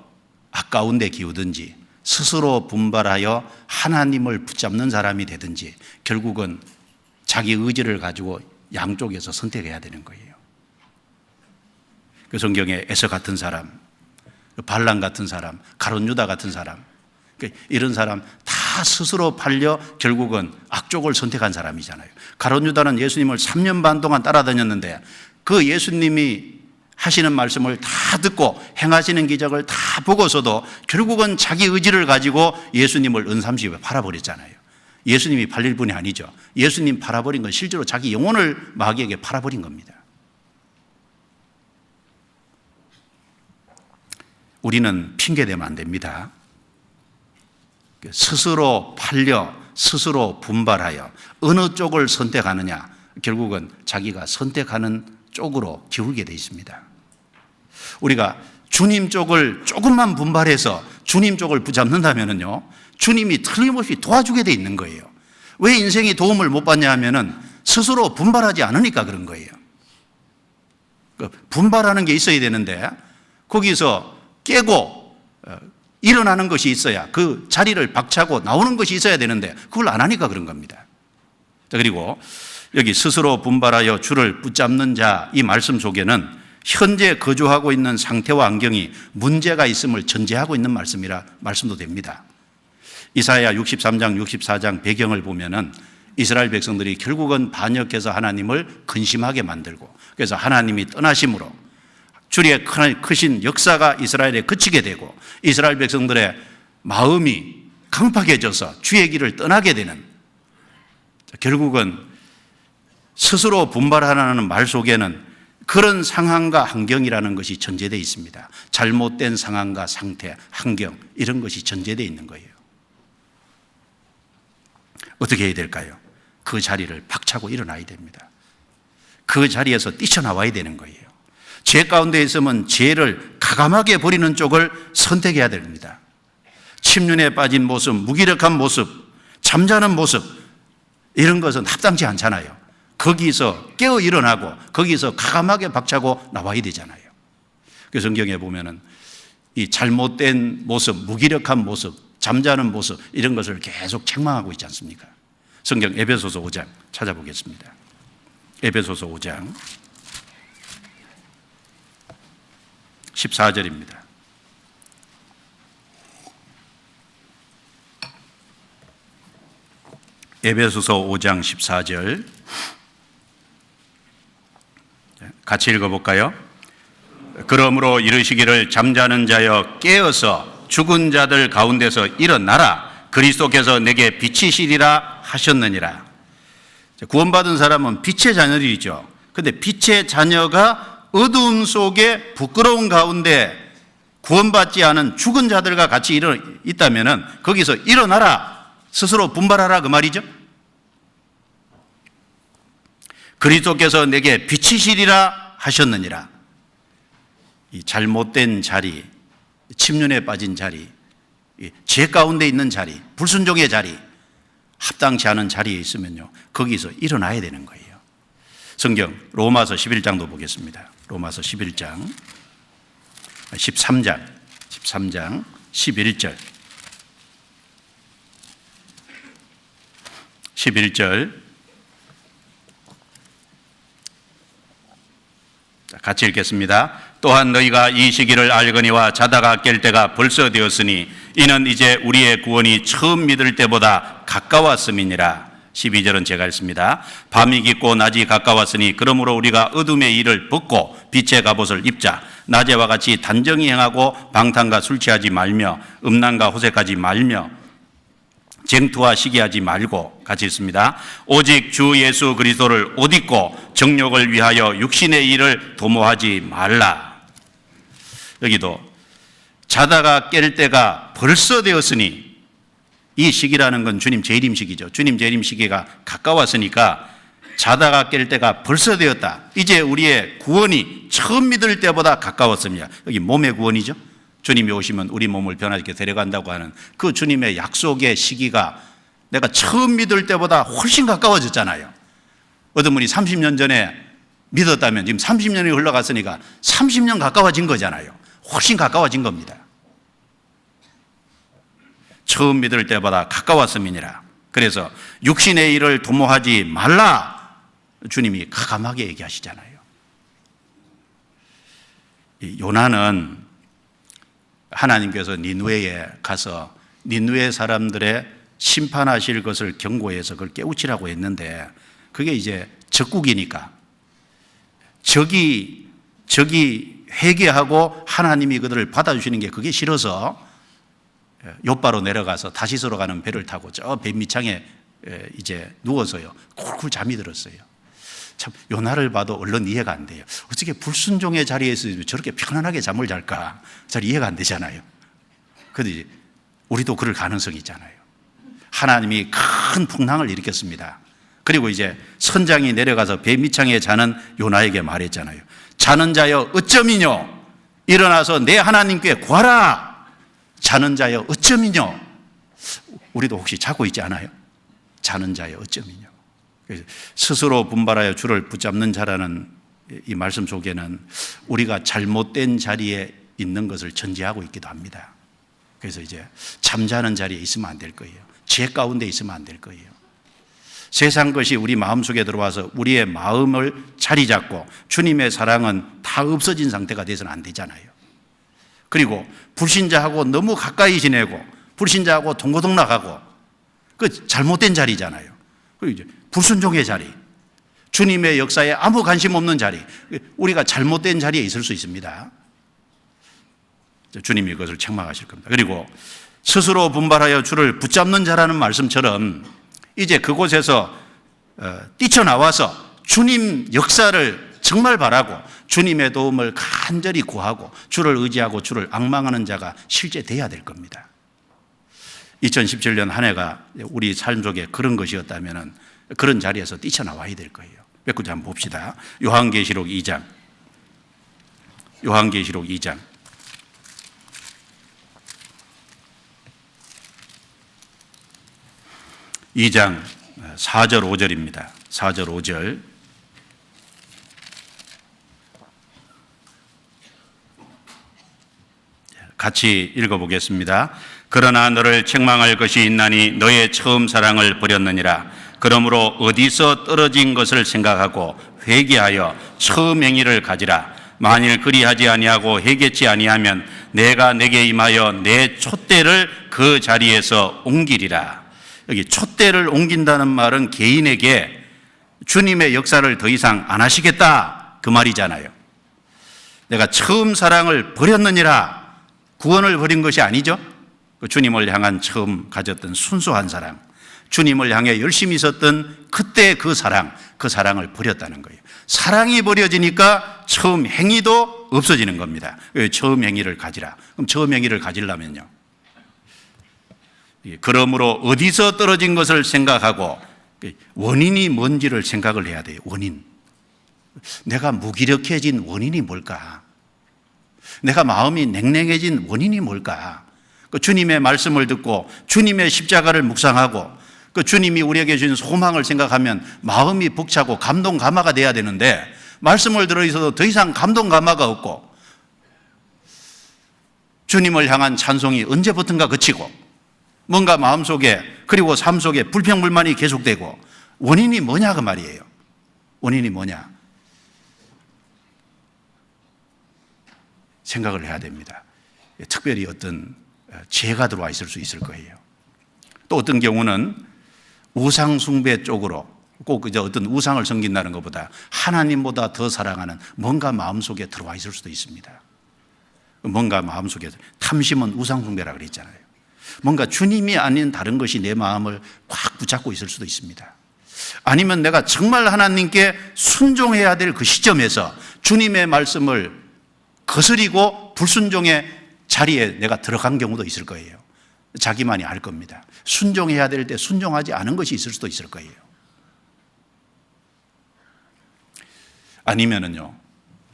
[SPEAKER 1] 아까운 데 기우든지 스스로 분발하여 하나님을 붙잡는 사람이 되든지 결국은 자기 의지를 가지고 양쪽에서 선택해야 되는 거예요. 그 성경에 에서 같은 사람, 발람 같은 사람, 가룟 유다 같은 사람, 이런 사람 다 스스로 팔려 결국은 악쪽을 선택한 사람이잖아요. 가룟 유다는 예수님을 3년 반 동안 따라다녔는데 그 예수님이 하시는 말씀을 다 듣고 행하시는 기적을 다 보고서도 결국은 자기 의지를 가지고 예수님을 은삼십에 팔아버렸잖아요. 예수님이 팔릴 분이 아니죠. 예수님 팔아버린 건 실제로 자기 영혼을 마귀에게 팔아버린 겁니다. 우리는 핑계대면 안 됩니다. 스스로 팔려 스스로 분발하여 어느 쪽을 선택하느냐, 결국은 자기가 선택하는 쪽으로 기울게 되어 있습니다. 우리가 주님 쪽을 조금만 분발해서 주님 쪽을 붙잡는다면요, 주님이 틀림없이 도와주게 되어 있는 거예요. 왜 인생이 도움을 못 받냐 하면은 스스로 분발하지 않으니까 그런 거예요. 분발하는 게 있어야 되는데 거기서 깨고 일어나는 것이 있어야, 그 자리를 박차고 나오는 것이 있어야 되는데 그걸 안 하니까 그런 겁니다. 자, 그리고 여기 스스로 분발하여 주를 붙잡는 자, 이 말씀 속에는 현재 거주하고 있는 상태와 환경이 문제가 있음을 전제하고 있는 말씀도 됩니다. 이사야 63장 64장 배경을 보면은 이스라엘 백성들이 결국은 반역해서 하나님을 근심하게 만들고, 그래서 하나님이 떠나심으로 주의 크신 역사가 이스라엘에 그치게 되고 이스라엘 백성들의 마음이 강팍해져서 주의 길을 떠나게 되는, 결국은 스스로 분발하라는 말 속에는 그런 상황과 환경이라는 것이 전제되어 있습니다. 잘못된 상황과 상태, 환경, 이런 것이 전제되어 있는 거예요. 어떻게 해야 될까요? 그 자리를 박차고 일어나야 됩니다. 그 자리에서 뛰쳐나와야 되는 거예요. 죄 가운데 있으면 죄를 가감하게 버리는 쪽을 선택해야 됩니다. 침륜에 빠진 모습, 무기력한 모습, 잠자는 모습, 이런 것은 합당치 않잖아요. 거기서 깨어 일어나고 거기서 가감하게 박차고 나와야 되잖아요. 그 성경에 보면은 이 잘못된 모습, 무기력한 모습, 잠자는 모습, 이런 것을 계속 책망하고 있지 않습니까? 성경 에베소서 5장 찾아보겠습니다. 에베소서 5장 14절입니다. 에베소서 5장 14절 같이 읽어볼까요? 그러므로 이르시기를 잠자는 자여 깨어서 죽은 자들 가운데서 일어나라. 그리스도께서 내게 비치시리라 하셨느니라. 구원받은 사람은 빛의 자녀들이죠. 그런데 빛의 자녀가 어두움 속에 부끄러운 가운데 구원받지 않은 죽은 자들과 같이 있다면 거기서 일어나라. 스스로 분발하라 그 말이죠. 그리스도께서 내게 비치시리라 하셨느니라. 이 잘못된 자리, 침륜에 빠진 자리, 죄 가운데 있는 자리, 불순종의 자리, 합당치 않은 자리에 있으면요, 거기서 일어나야 되는 거예요. 성경 로마서 11장도 보겠습니다. 로마서 11장 13장 11절 11절 같이 읽겠습니다. 또한 너희가 이 시기를 알거니와 자다가 깰 때가 벌써 되었으니 이는 이제 우리의 구원이 처음 믿을 때보다 가까웠음이니라. 12절은 제가 읽습니다. 밤이 깊고 낮이 가까웠으니 그러므로 우리가 어둠의 일을 벗고 빛의 갑옷을 입자. 낮에와 같이 단정히 행하고 방탕과 술 취하지 말며 음란과 호색하지 말며 쟁투와 시기하지 말고, 같이 읽습니다. 오직 주 예수 그리스도를 옷 입고 정욕을 위하여 육신의 일을 도모하지 말라. 여기도 자다가 깰 때가 벌써 되었으니, 이 시기라는 건 주님 재림 시기죠. 주님 재림 시기가 가까웠으니까 자다가 깰 때가 벌써 되었다. 이제 우리의 구원이 처음 믿을 때보다 가까웠습니다. 여기 몸의 구원이죠. 주님이 오시면 우리 몸을 변화시켜 데려간다고 하는 그 주님의 약속의 시기가 내가 처음 믿을 때보다 훨씬 가까워졌잖아요. 어떤 분이 30년 전에 믿었다면 지금 30년이 흘러갔으니까 30년 가까워진 거잖아요. 훨씬 가까워진 겁니다. 처음 믿을 때보다 가까웠음이니라. 그래서 육신의 일을 도모하지 말라. 주님이 가감하게 얘기하시잖아요. 요나는 하나님께서 니느웨에 가서 니느웨 사람들의 심판하실 것을 경고해서 그걸 깨우치라고 했는데, 그게 이제 적국이니까 적이 회개하고 하나님이 그들을 받아주시는 게 그게 싫어서 욥바로 내려가서 다시스로 가는 배를 타고 저 배 밑창에 이제 누워서요 쿨쿨 잠이 들었어요. 참 요나를 봐도 얼른 이해가 안 돼요. 어떻게 불순종의 자리에서 저렇게 편안하게 잠을 잘까? 잘 이해가 안 되잖아요. 그런데 우리도 그럴 가능성이 있잖아요. 하나님이 큰 풍랑을 일으켰습니다. 그리고 이제 선장이 내려가서 배 밑창에 자는 요나에게 말했잖아요. 자는 자여 어쩌미뇨? 일어나서 내 하나님께 구하라. 자는 자여 어쩌미뇨? 우리도 혹시 자고 있지 않아요? 자는 자여 어쩌미뇨? 스스로 분발하여 주를 붙잡는 자라는 이 말씀 속에는 우리가 잘못된 자리에 있는 것을 전제하고 있기도 합니다. 그래서 이제 잠자는 자리에 있으면 안 될 거예요. 죄 가운데 있으면 안 될 거예요. 세상 것이 우리 마음속에 들어와서 우리의 마음을 자리 잡고 주님의 사랑은 다 없어진 상태가 돼서는 안 되잖아요. 그리고 불신자하고 너무 가까이 지내고 불신자하고 동고동락하고 그 잘못된 자리잖아요. 그리고 이제 불순종의 자리, 주님의 역사에 아무 관심 없는 자리, 우리가 잘못된 자리에 있을 수 있습니다. 주님이 그것을 책망하실 겁니다. 그리고 스스로 분발하여 주를 붙잡는 자라는 말씀처럼 이제 그곳에서 뛰쳐나와서 주님 역사를 정말 바라고 주님의 도움을 간절히 구하고 주를 의지하고 주를 앙망하는 자가 실제 돼야 될 겁니다. 2017년 한 해가 우리 삶 속에 그런 것이었다면 그런 자리에서 뛰쳐나와야 될 거예요. 몇 구절 한번 봅시다. 요한계시록 2장 2장 4절 5절입니다. 4절 5절 같이 읽어보겠습니다. 그러나 너를 책망할 것이 있나니 너의 처음 사랑을 버렸느니라. 그러므로 어디서 떨어진 것을 생각하고 회개하여 처음 행위를 가지라. 만일 그리하지 아니하고 회개치 아니하면 내가 내게 임하여 내 촛대를 그 자리에서 옮기리라. 여기 촛대를 옮긴다는 말은 개인에게 주님의 역사를 더 이상 안 하시겠다 그 말이잖아요. 내가 처음 사랑을 버렸느니라. 구원을 버린 것이 아니죠. 그 주님을 향한 처음 가졌던 순수한 사랑, 주님을 향해 열심히 있었던 그때 그 사랑을 버렸다는 거예요. 사랑이 버려지니까 처음 행위도 없어지는 겁니다. 처음 행위를 가지라. 그럼 처음 행위를 가지려면요, 그러므로 어디서 떨어진 것을 생각하고 원인이 뭔지를 생각을 해야 돼요. 원인. 내가 무기력해진 원인이 뭘까? 내가 마음이 냉랭해진 원인이 뭘까? 그 주님의 말씀을 듣고 주님의 십자가를 묵상하고 그 주님이 우리에게 주신 소망을 생각하면 마음이 벅차고 감동 감화가 돼야 되는데, 말씀을 들어 있어도 더 이상 감동 감화가 없고 주님을 향한 찬송이 언제부턴가 그치고 뭔가 마음속에 그리고 삶 속에 불평불만이 계속되고, 원인이 뭐냐 그 말이에요. 원인이 뭐냐 생각을 해야 됩니다. 특별히 어떤 죄가 들어와 있을 수 있을 거예요. 또 어떤 경우는 우상 숭배 쪽으로, 꼭 어떤 우상을 섬긴다는 것보다 하나님보다 더 사랑하는 뭔가 마음속에 들어와 있을 수도 있습니다. 뭔가 마음속에, 탐심은 우상 숭배라고 그랬잖아요. 뭔가 주님이 아닌 다른 것이 내 마음을 꽉 붙잡고 있을 수도 있습니다. 아니면 내가 정말 하나님께 순종해야 될 그 시점에서 주님의 말씀을 거스리고 불순종의 자리에 내가 들어간 경우도 있을 거예요. 자기만이 알 겁니다. 순종해야 될 때 순종하지 않은 것이 있을 수도 있을 거예요. 아니면은요,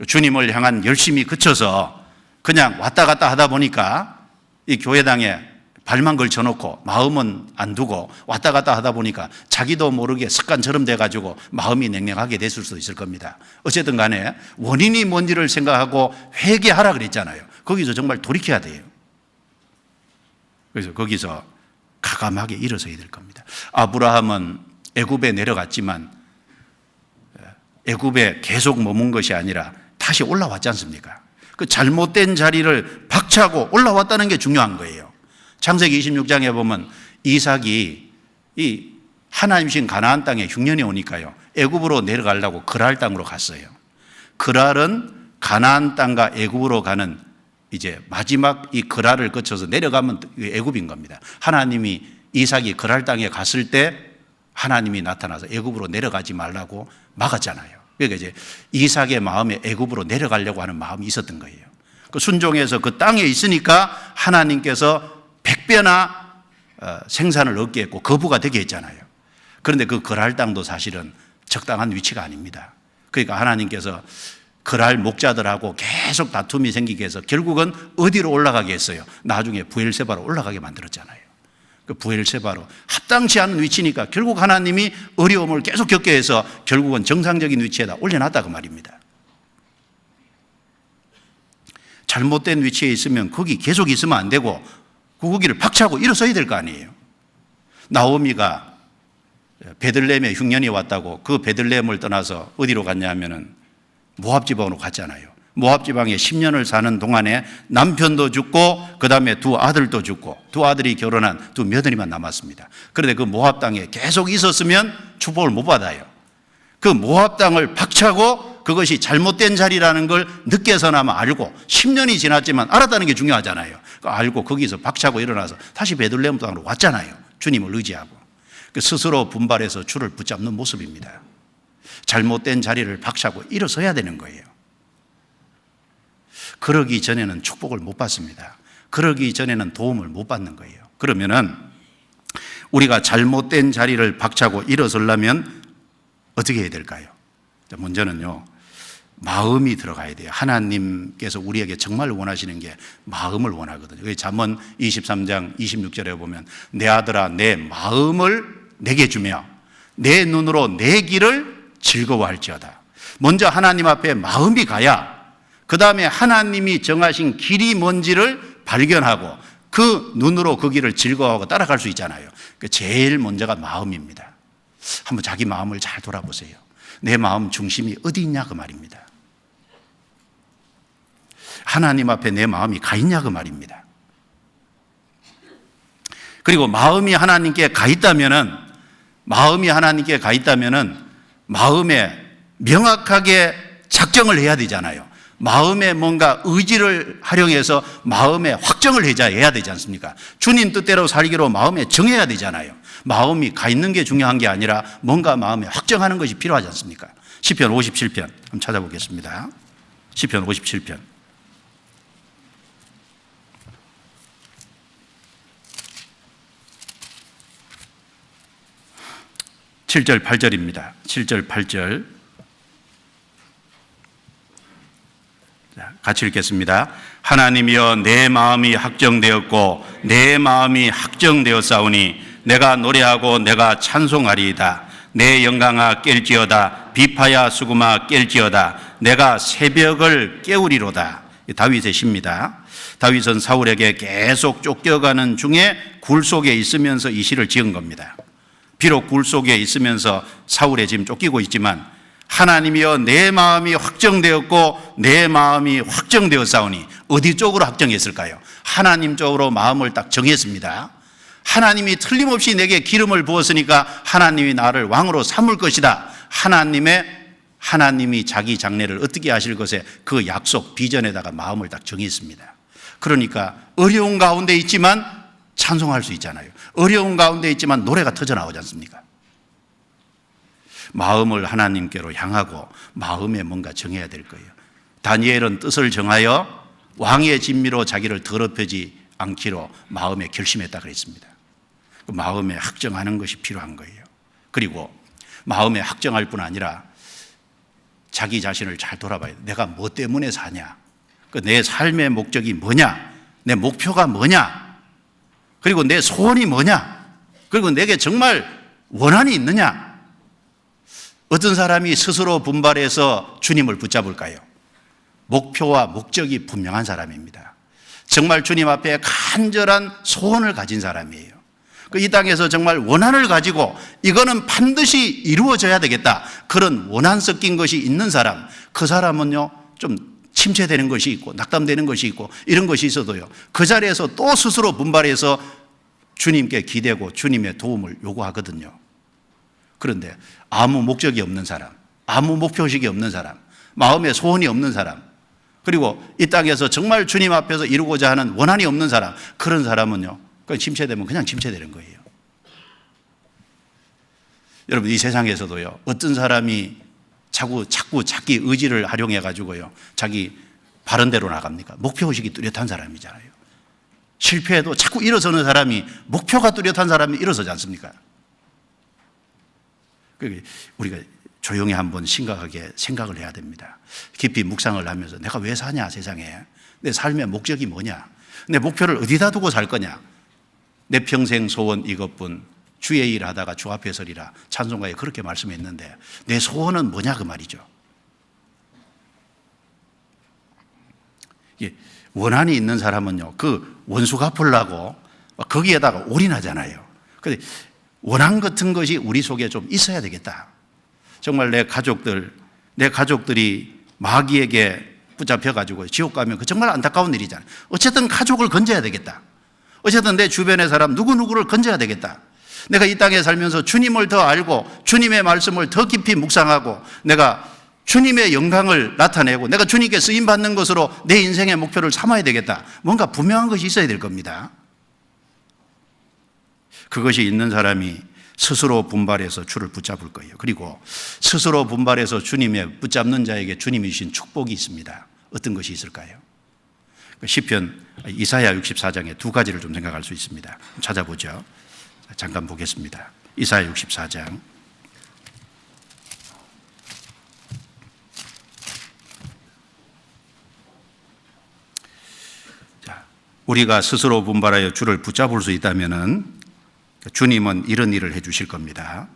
[SPEAKER 1] 주님을 향한 열심히 그쳐서 그냥 왔다 갔다 하다 보니까 이 교회당에 발만 걸쳐놓고 마음은 안 두고 왔다 갔다 하다 보니까 자기도 모르게 습관처럼 돼가지고 마음이 냉랭하게 됐을 수도 있을 겁니다. 어쨌든 간에 원인이 뭔지를 생각하고 회개하라 그랬잖아요. 거기서 정말 돌이켜야 돼요. 그래서 거기서 가감하게 일어서야 될 겁니다. 아브라함은 애굽에 내려갔지만 애굽에 계속 머문 것이 아니라 다시 올라왔지 않습니까? 그 잘못된 자리를 박차고 올라왔다는 게 중요한 거예요. 창세기 26장에 보면 이삭이 이 하나님신 가나안 땅에 흉년이 오니까요, 애굽으로 내려가려고 그랄 땅으로 갔어요. 그랄은 가나안 땅과 애굽으로 가는 이제 마지막 이 그랄을 거쳐서 내려가면 애굽인 겁니다. 하나님이 이삭이 그랄 땅에 갔을 때 하나님이 나타나서 애굽으로 내려가지 말라고 막았잖아요. 그러니까 이제 이삭의 마음에 애굽으로 내려가려고 하는 마음이 있었던 거예요. 그 순종해서 그 땅에 있으니까 하나님께서 100배나 생산을 얻게 했고 거부가 되게 했잖아요. 그런데 그 그랄 땅도 사실은 적당한 위치가 아닙니다. 그러니까 하나님께서 그랄 목자들하고 계속 다툼이 생기게 해서 결국은 어디로 올라가게 했어요? 나중에 부엘세바로 올라가게 만들었잖아요. 그 부엘세바로 합당치 않은 위치니까 결국 하나님이 어려움을 계속 겪게 해서 결국은 정상적인 위치에다 올려놨다 그 말입니다. 잘못된 위치에 있으면 거기 계속 있으면 안 되고 거기를 박차고 일어서야 될 거 아니에요. 나오미가 베들레헴에 흉년이 왔다고 그 베들레헴을 떠나서 어디로 갔냐 하면은 모압 지방으로 갔잖아요. 모압 지방에 10년을 사는 동안에 남편도 죽고 그 다음에 두 아들도 죽고 두 아들이 결혼한 두 며느리만 남았습니다. 그런데 그 모압 땅에 계속 있었으면 축복을 못 받아요. 그 모압 땅을 박차고 그것이 잘못된 자리라는 걸 늦게서나마 알고 10년이 지났지만 알았다는 게 중요하잖아요. 알고 거기서 박차고 일어나서 다시 베들레헴 땅으로 왔잖아요. 주님을 의지하고. 스스로 분발해서 주를 붙잡는 모습입니다. 잘못된 자리를 박차고 일어서야 되는 거예요. 그러기 전에는 축복을 못 받습니다. 그러기 전에는 도움을 못 받는 거예요. 그러면은 우리가 잘못된 자리를 박차고 일어서려면 어떻게 해야 될까요? 먼저는요, 마음이 들어가야 돼요. 하나님께서 우리에게 정말 원하시는 게 마음을 원하거든요. 잠언 23장 26절에 보면 내 아들아 내 마음을 내게 주며 내 눈으로 내 길을 즐거워할지어다. 먼저 하나님 앞에 마음이 가야 그 다음에 하나님이 정하신 길이 뭔지를 발견하고 그 눈으로 그 길을 즐거워하고 따라갈 수 있잖아요. 제일 먼저가 마음입니다. 한번 자기 마음을 잘 돌아보세요. 내 마음 중심이 어디 있냐 그 말입니다. 하나님 앞에 내 마음이 가 있냐 그 말입니다. 그리고 마음이 하나님께 가 있다면은 마음에 명확하게 작정을 해야 되잖아요. 마음에 뭔가 의지를 활용해서 마음에 확정을 해야 되지 않습니까? 주님 뜻대로 살기로 마음에 정해야 되잖아요. 마음이 가 있는 게 중요한 게 아니라 뭔가 마음에 확정하는 것이 필요하지 않습니까? 시편 57편 한번 찾아보겠습니다. 시편 57편 7절 8절입니다. 7절 8절 같이 읽겠습니다. 하나님이여 내 마음이 확정되었고 내 마음이 확정되었사오니 내가 노래하고 내가 찬송하리이다. 내 영광아 깰지어다. 비파야 수금아 깰지어다. 내가 새벽을 깨우리로다. 다윗의 시입니다. 다윗은 사울에게 계속 쫓겨가는 중에 굴 속에 있으면서 이 시를 지은 겁니다. 비록 굴 속에 있으면서 사울에 지금 쫓기고 있지만 하나님이여 내 마음이 확정되었고 내 마음이 확정되었사오니 어디 쪽으로 확정했을까요? 하나님 쪽으로 마음을 딱 정했습니다. 하나님이 틀림없이 내게 기름을 부었으니까 하나님이 나를 왕으로 삼을 것이다. 하나님이 자기 장래를 어떻게 하실 것에 그 약속 비전에다가 마음을 딱 정했습니다. 그러니까 어려운 가운데 있지만 찬송할 수 있잖아요. 어려운 가운데 있지만 노래가 터져 나오지 않습니까? 마음을 하나님께로 향하고 마음에 뭔가 정해야 될 거예요. 다니엘은 뜻을 정하여 왕의 진미로 자기를 더럽히지 않기로 마음에 결심했다 그랬습니다. 그 마음에 확정하는 것이 필요한 거예요. 그리고 마음에 확정할 뿐 아니라 자기 자신을 잘 돌아봐야 돼. 내가 뭐 때문에 사냐? 내 삶의 목적이 뭐냐? 내 목표가 뭐냐? 그리고 내 소원이 뭐냐? 그리고 내게 정말 원한이 있느냐? 어떤 사람이 스스로 분발해서 주님을 붙잡을까요? 목표와 목적이 분명한 사람입니다. 정말 주님 앞에 간절한 소원을 가진 사람이에요. 이 땅에서 정말 원한을 가지고 이거는 반드시 이루어져야 되겠다. 그런 원한 섞인 것이 있는 사람, 그 사람은요, 좀 침체되는 것이 있고 낙담되는 것이 있고 이런 것이 있어도요, 그 자리에서 또 스스로 분발해서 주님께 기대고 주님의 도움을 요구하거든요. 그런데 아무 목적이 없는 사람, 아무 목표의식이 없는 사람, 마음에 소원이 없는 사람, 그리고 이 땅에서 정말 주님 앞에서 이루고자 하는 원한이 없는 사람, 그런 사람은요, 침체되면 그냥 침체되는 거예요. 여러분, 이 세상에서도요, 어떤 사람이 자꾸 자기 의지를 활용해 가지고요, 자기 바른 대로 나갑니까? 목표의식이 뚜렷한 사람이잖아요. 실패해도 자꾸 일어서는 사람이, 목표가 뚜렷한 사람이 일어서지 않습니까? 우리가 조용히 한번 심각하게 생각을 해야 됩니다. 깊이 묵상을 하면서 내가 왜 사냐, 세상에. 내 삶의 목적이 뭐냐. 내 목표를 어디다 두고 살 거냐. 내 평생 소원 이것뿐, 주의 일 하다가 주 앞에 서리라. 찬송가에 그렇게 말씀했는데 내 소원은 뭐냐 그 말이죠. 원한이 있는 사람은요, 그 원수 갚으려고 거기에다가 올인하잖아요. 근데 원한 같은 것이 우리 속에 좀 있어야 되겠다. 정말 내 가족들이 마귀에게 붙잡혀가지고 지옥 가면 그 정말 안타까운 일이잖아요. 어쨌든 가족을 건져야 되겠다. 어쨌든 내 주변의 사람 누구누구를 건져야 되겠다. 내가 이 땅에 살면서 주님을 더 알고 주님의 말씀을 더 깊이 묵상하고 내가 주님의 영광을 나타내고 내가 주님께 쓰임받는 것으로 내 인생의 목표를 삼아야 되겠다. 뭔가 분명한 것이 있어야 될 겁니다. 그것이 있는 사람이 스스로 분발해서 주를 붙잡을 거예요. 그리고 스스로 분발해서 주님의 붙잡는 자에게 주님이 주신 축복이 있습니다. 어떤 것이 있을까요? 시편 이사야 64장에 두 가지를 좀 생각할 수 있습니다. 찾아보죠. 잠깐 보겠습니다. 이사야 64장. 자, 우리가 스스로 분발하여 주를 붙잡을 수 있다면은 주님은 이런 일을 해 주실 겁니다.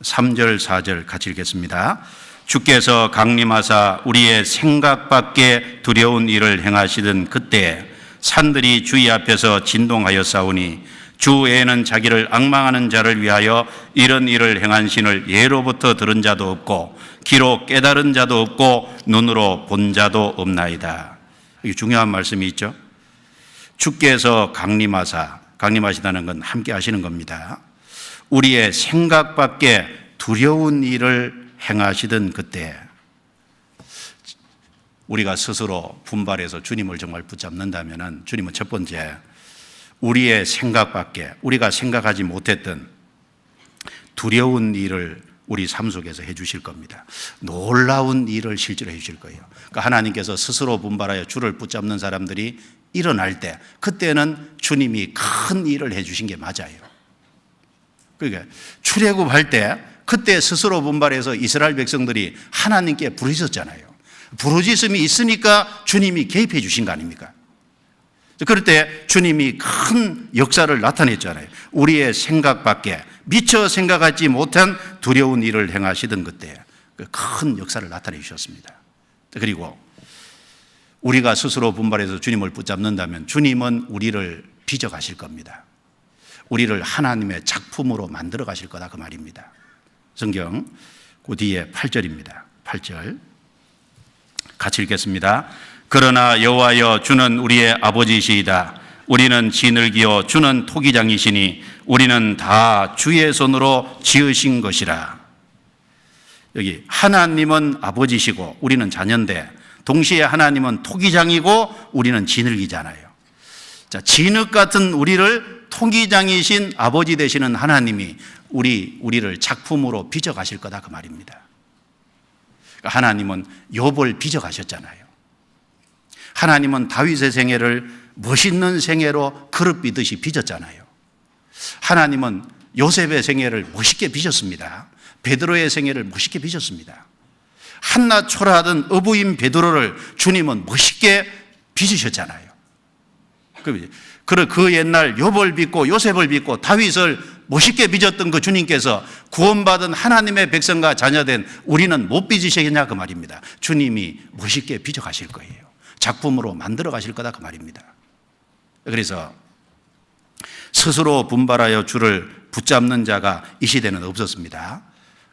[SPEAKER 1] 3절 4절 같이 읽겠습니다. 주께서 강림하사 우리의 생각 밖에 두려운 일을 행하시던 그때 산들이 주의 앞에서 진동하였사오니 주 외에는 자기를 앙망하는 자를 위하여 이런 일을 행한 신을 예로부터 들은 자도 없고 귀로 깨달은 자도 없고 눈으로 본 자도 없나이다. 이게 중요한 말씀이 있죠. 주께서 강림하시다는 건 함께 하시는 겁니다. 우리의 생각 밖에 두려운 일을 행하시던 그때 우리가 스스로 분발해서 주님을 정말 붙잡는다면 주님은 첫 번째, 우리의 생각 밖에, 우리가 생각하지 못했던 두려운 일을 우리 삶 속에서 해 주실 겁니다. 놀라운 일을 실제로 해 주실 거예요. 그러니까 하나님께서 스스로 분발하여 주를 붙잡는 사람들이 일어날 때, 그때는 주님이 큰 일을 해 주신 게 맞아요. 그러니까 출애굽할 때 그때 스스로 분발해서 이스라엘 백성들이 하나님께 부르짖었잖아요. 부르짖음이 있으니까 주님이 개입해 주신 거 아닙니까? 그럴 때 주님이 큰 역사를 나타냈잖아요. 우리의 생각 밖에 미처 생각하지 못한 두려운 일을 행하시던 그때 큰 역사를 나타내 주셨습니다. 그리고 우리가 스스로 분발해서 주님을 붙잡는다면 주님은 우리를 빚어 가실 겁니다. 우리를 하나님의 작품으로 만들어 가실 거다, 그 말입니다. 성경 그 뒤에 8절입니다. 8절 같이 읽겠습니다. 그러나 여호와여, 주는 우리의 아버지시이다. 우리는 진흙이요 주는 토기장이시니 우리는 다 주의 손으로 지으신 것이라. 여기 하나님은 아버지시고 우리는 자녀인데 동시에 하나님은 토기장이고 우리는 진흙이잖아요. 자, 진흙 같은 우리를 토기장이신 아버지 되시는 하나님이 우리를 작품으로 빚어 가실 거다, 그 말입니다. 그러니까 하나님은 욥을 빚어 가셨잖아요. 하나님은 다윗의 생애를 멋있는 생애로 그릇 빚듯이 빚었잖아요. 하나님은 요셉의 생애를 멋있게 빚었습니다. 베드로의 생애를 멋있게 빚었습니다. 한낱 초라하던 어부인 베드로를 주님은 멋있게 빚으셨잖아요. 그 옛날 욥을 빚고 요셉을 빚고 다윗을 멋있게 빚었던 그 주님께서 구원받은 하나님의 백성과 자녀된 우리는 못 빚으시겠냐, 그 말입니다. 주님이 멋있게 빚어 가실 거예요. 작품으로 만들어 가실 거다, 그 말입니다. 그래서 스스로 분발하여 주를 붙잡는 자가 이 시대는 없었습니다.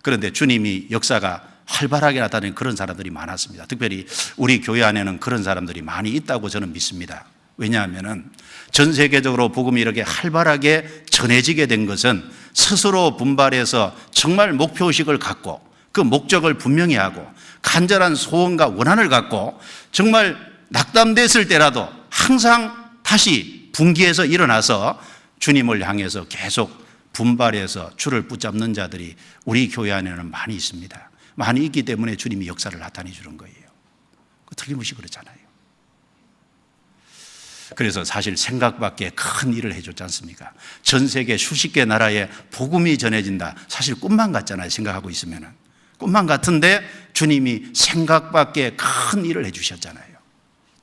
[SPEAKER 1] 그런데 주님이 역사가 활발하게 나타내는 그런 사람들이 많았습니다. 특별히 우리 교회 안에는 그런 사람들이 많이 있다고 저는 믿습니다. 왜냐하면 전 세계적으로 복음이 이렇게 활발하게 전해지게 된 것은 스스로 분발해서 정말 목표의식을 갖고 그 목적을 분명히 하고 간절한 소원과 원한을 갖고 정말 낙담됐을 때라도 항상 다시 분기해서 일어나서 주님을 향해서 계속 분발해서 주를 붙잡는 자들이 우리 교회 안에는 많이 있습니다. 많이 있기 때문에 주님이 역사를 나타내 주는 거예요. 틀림없이 그렇잖아요. 그래서 사실 생각 밖에 큰 일을 해줬지 않습니까? 전 세계 수십 개 나라에 복음이 전해진다. 사실 꿈만 같잖아요. 생각하고 있으면은. 꿈만 같은데 주님이 생각 밖에 큰 일을 해주셨잖아요.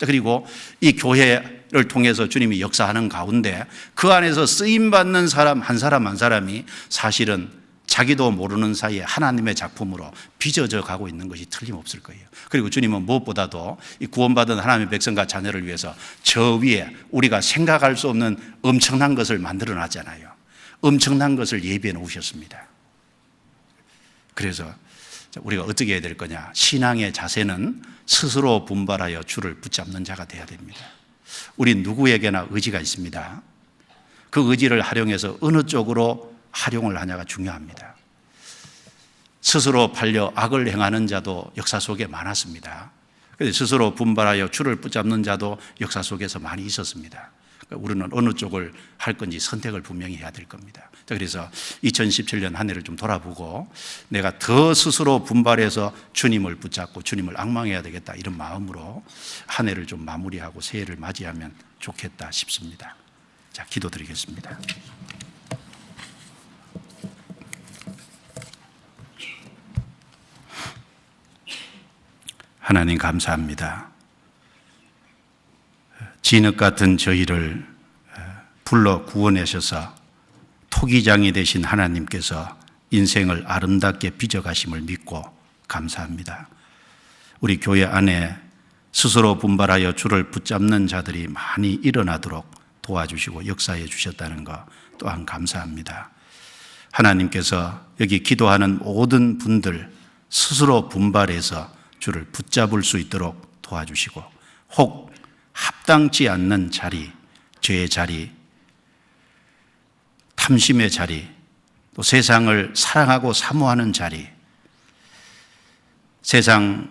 [SPEAKER 1] 그리고 이 교회를 통해서 주님이 역사하는 가운데 그 안에서 쓰임받는 사람 한 사람이 사실은 자기도 모르는 사이에 하나님의 작품으로 빚어져 가고 있는 것이 틀림없을 거예요. 그리고 주님은 무엇보다도 이 구원받은 하나님의 백성과 자녀를 위해서 저 위에 우리가 생각할 수 없는 엄청난 것을 만들어 놨잖아요. 엄청난 것을 예비해 놓으셨습니다. 그래서 우리가 어떻게 해야 될 거냐? 신앙의 자세는 스스로 분발하여 주를 붙잡는 자가 되어야 됩니다. 우리 누구에게나 의지가 있습니다. 그 의지를 활용해서 어느 쪽으로 활용을 하냐가 중요합니다. 스스로 팔려 악을 행하는 자도 역사 속에 많았습니다. 스스로 분발하여 주를 붙잡는 자도 역사 속에서 많이 있었습니다. 우리는 어느 쪽을 할 건지 선택을 분명히 해야 될 겁니다. 그래서 2017년 한 해를 좀 돌아보고 내가 더 스스로 분발해서 주님을 붙잡고 주님을 앙망해야 되겠다, 이런 마음으로 한 해를 좀 마무리하고 새해를 맞이하면 좋겠다 싶습니다. 자, 기도드리겠습니다. 하나님 감사합니다. 진흙 같은 저희를 불러 구원하셔서 토기장이 되신 하나님께서 인생을 아름답게 빚어가심을 믿고 감사합니다. 우리 교회 안에 스스로 분발하여 주를 붙잡는 자들이 많이 일어나도록 도와주시고 역사해 주셨다는 것 또한 감사합니다. 하나님께서 여기 기도하는 모든 분들 스스로 분발해서 주를 붙잡을 수 있도록 도와주시고, 혹 합당치 않는 자리, 죄의 자리, 탐심의 자리, 또 세상을 사랑하고 사모하는 자리, 세상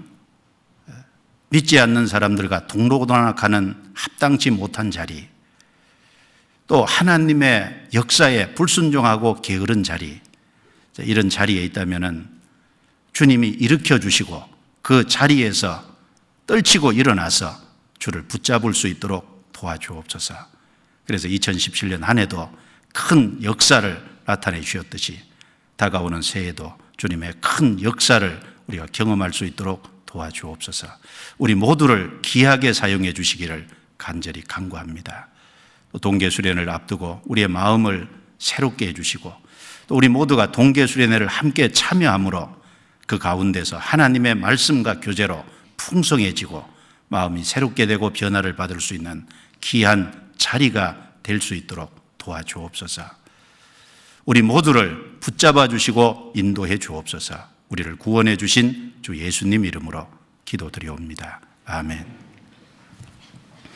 [SPEAKER 1] 믿지 않는 사람들과 동로동락하는 합당치 못한 자리, 또 하나님의 역사에 불순종하고 게으른 자리, 이런 자리에 있다면 주님이 일으켜 주시고 그 자리에서 떨치고 일어나서 주를 붙잡을 수 있도록 도와주옵소서. 그래서 2017년 한 해도 큰 역사를 나타내 주셨듯이 다가오는 새해도 주님의 큰 역사를 우리가 경험할 수 있도록 도와주옵소서. 우리 모두를 귀하게 사용해 주시기를 간절히 간구합니다. 또 동계수련을 앞두고 우리의 마음을 새롭게 해주시고 또 우리 모두가 동계수련회를 함께 참여함으로 그 가운데서 하나님의 말씀과 교제로 풍성해지고 마음이 새롭게 되고 변화를 받을 수 있는 귀한 자리가 될 수 있도록 도와주옵소서. 우리 모두를 붙잡아 주시고 인도해 주옵소서. 우리를 구원해 주신 주 예수님 이름으로 기도드리옵니다. 아멘.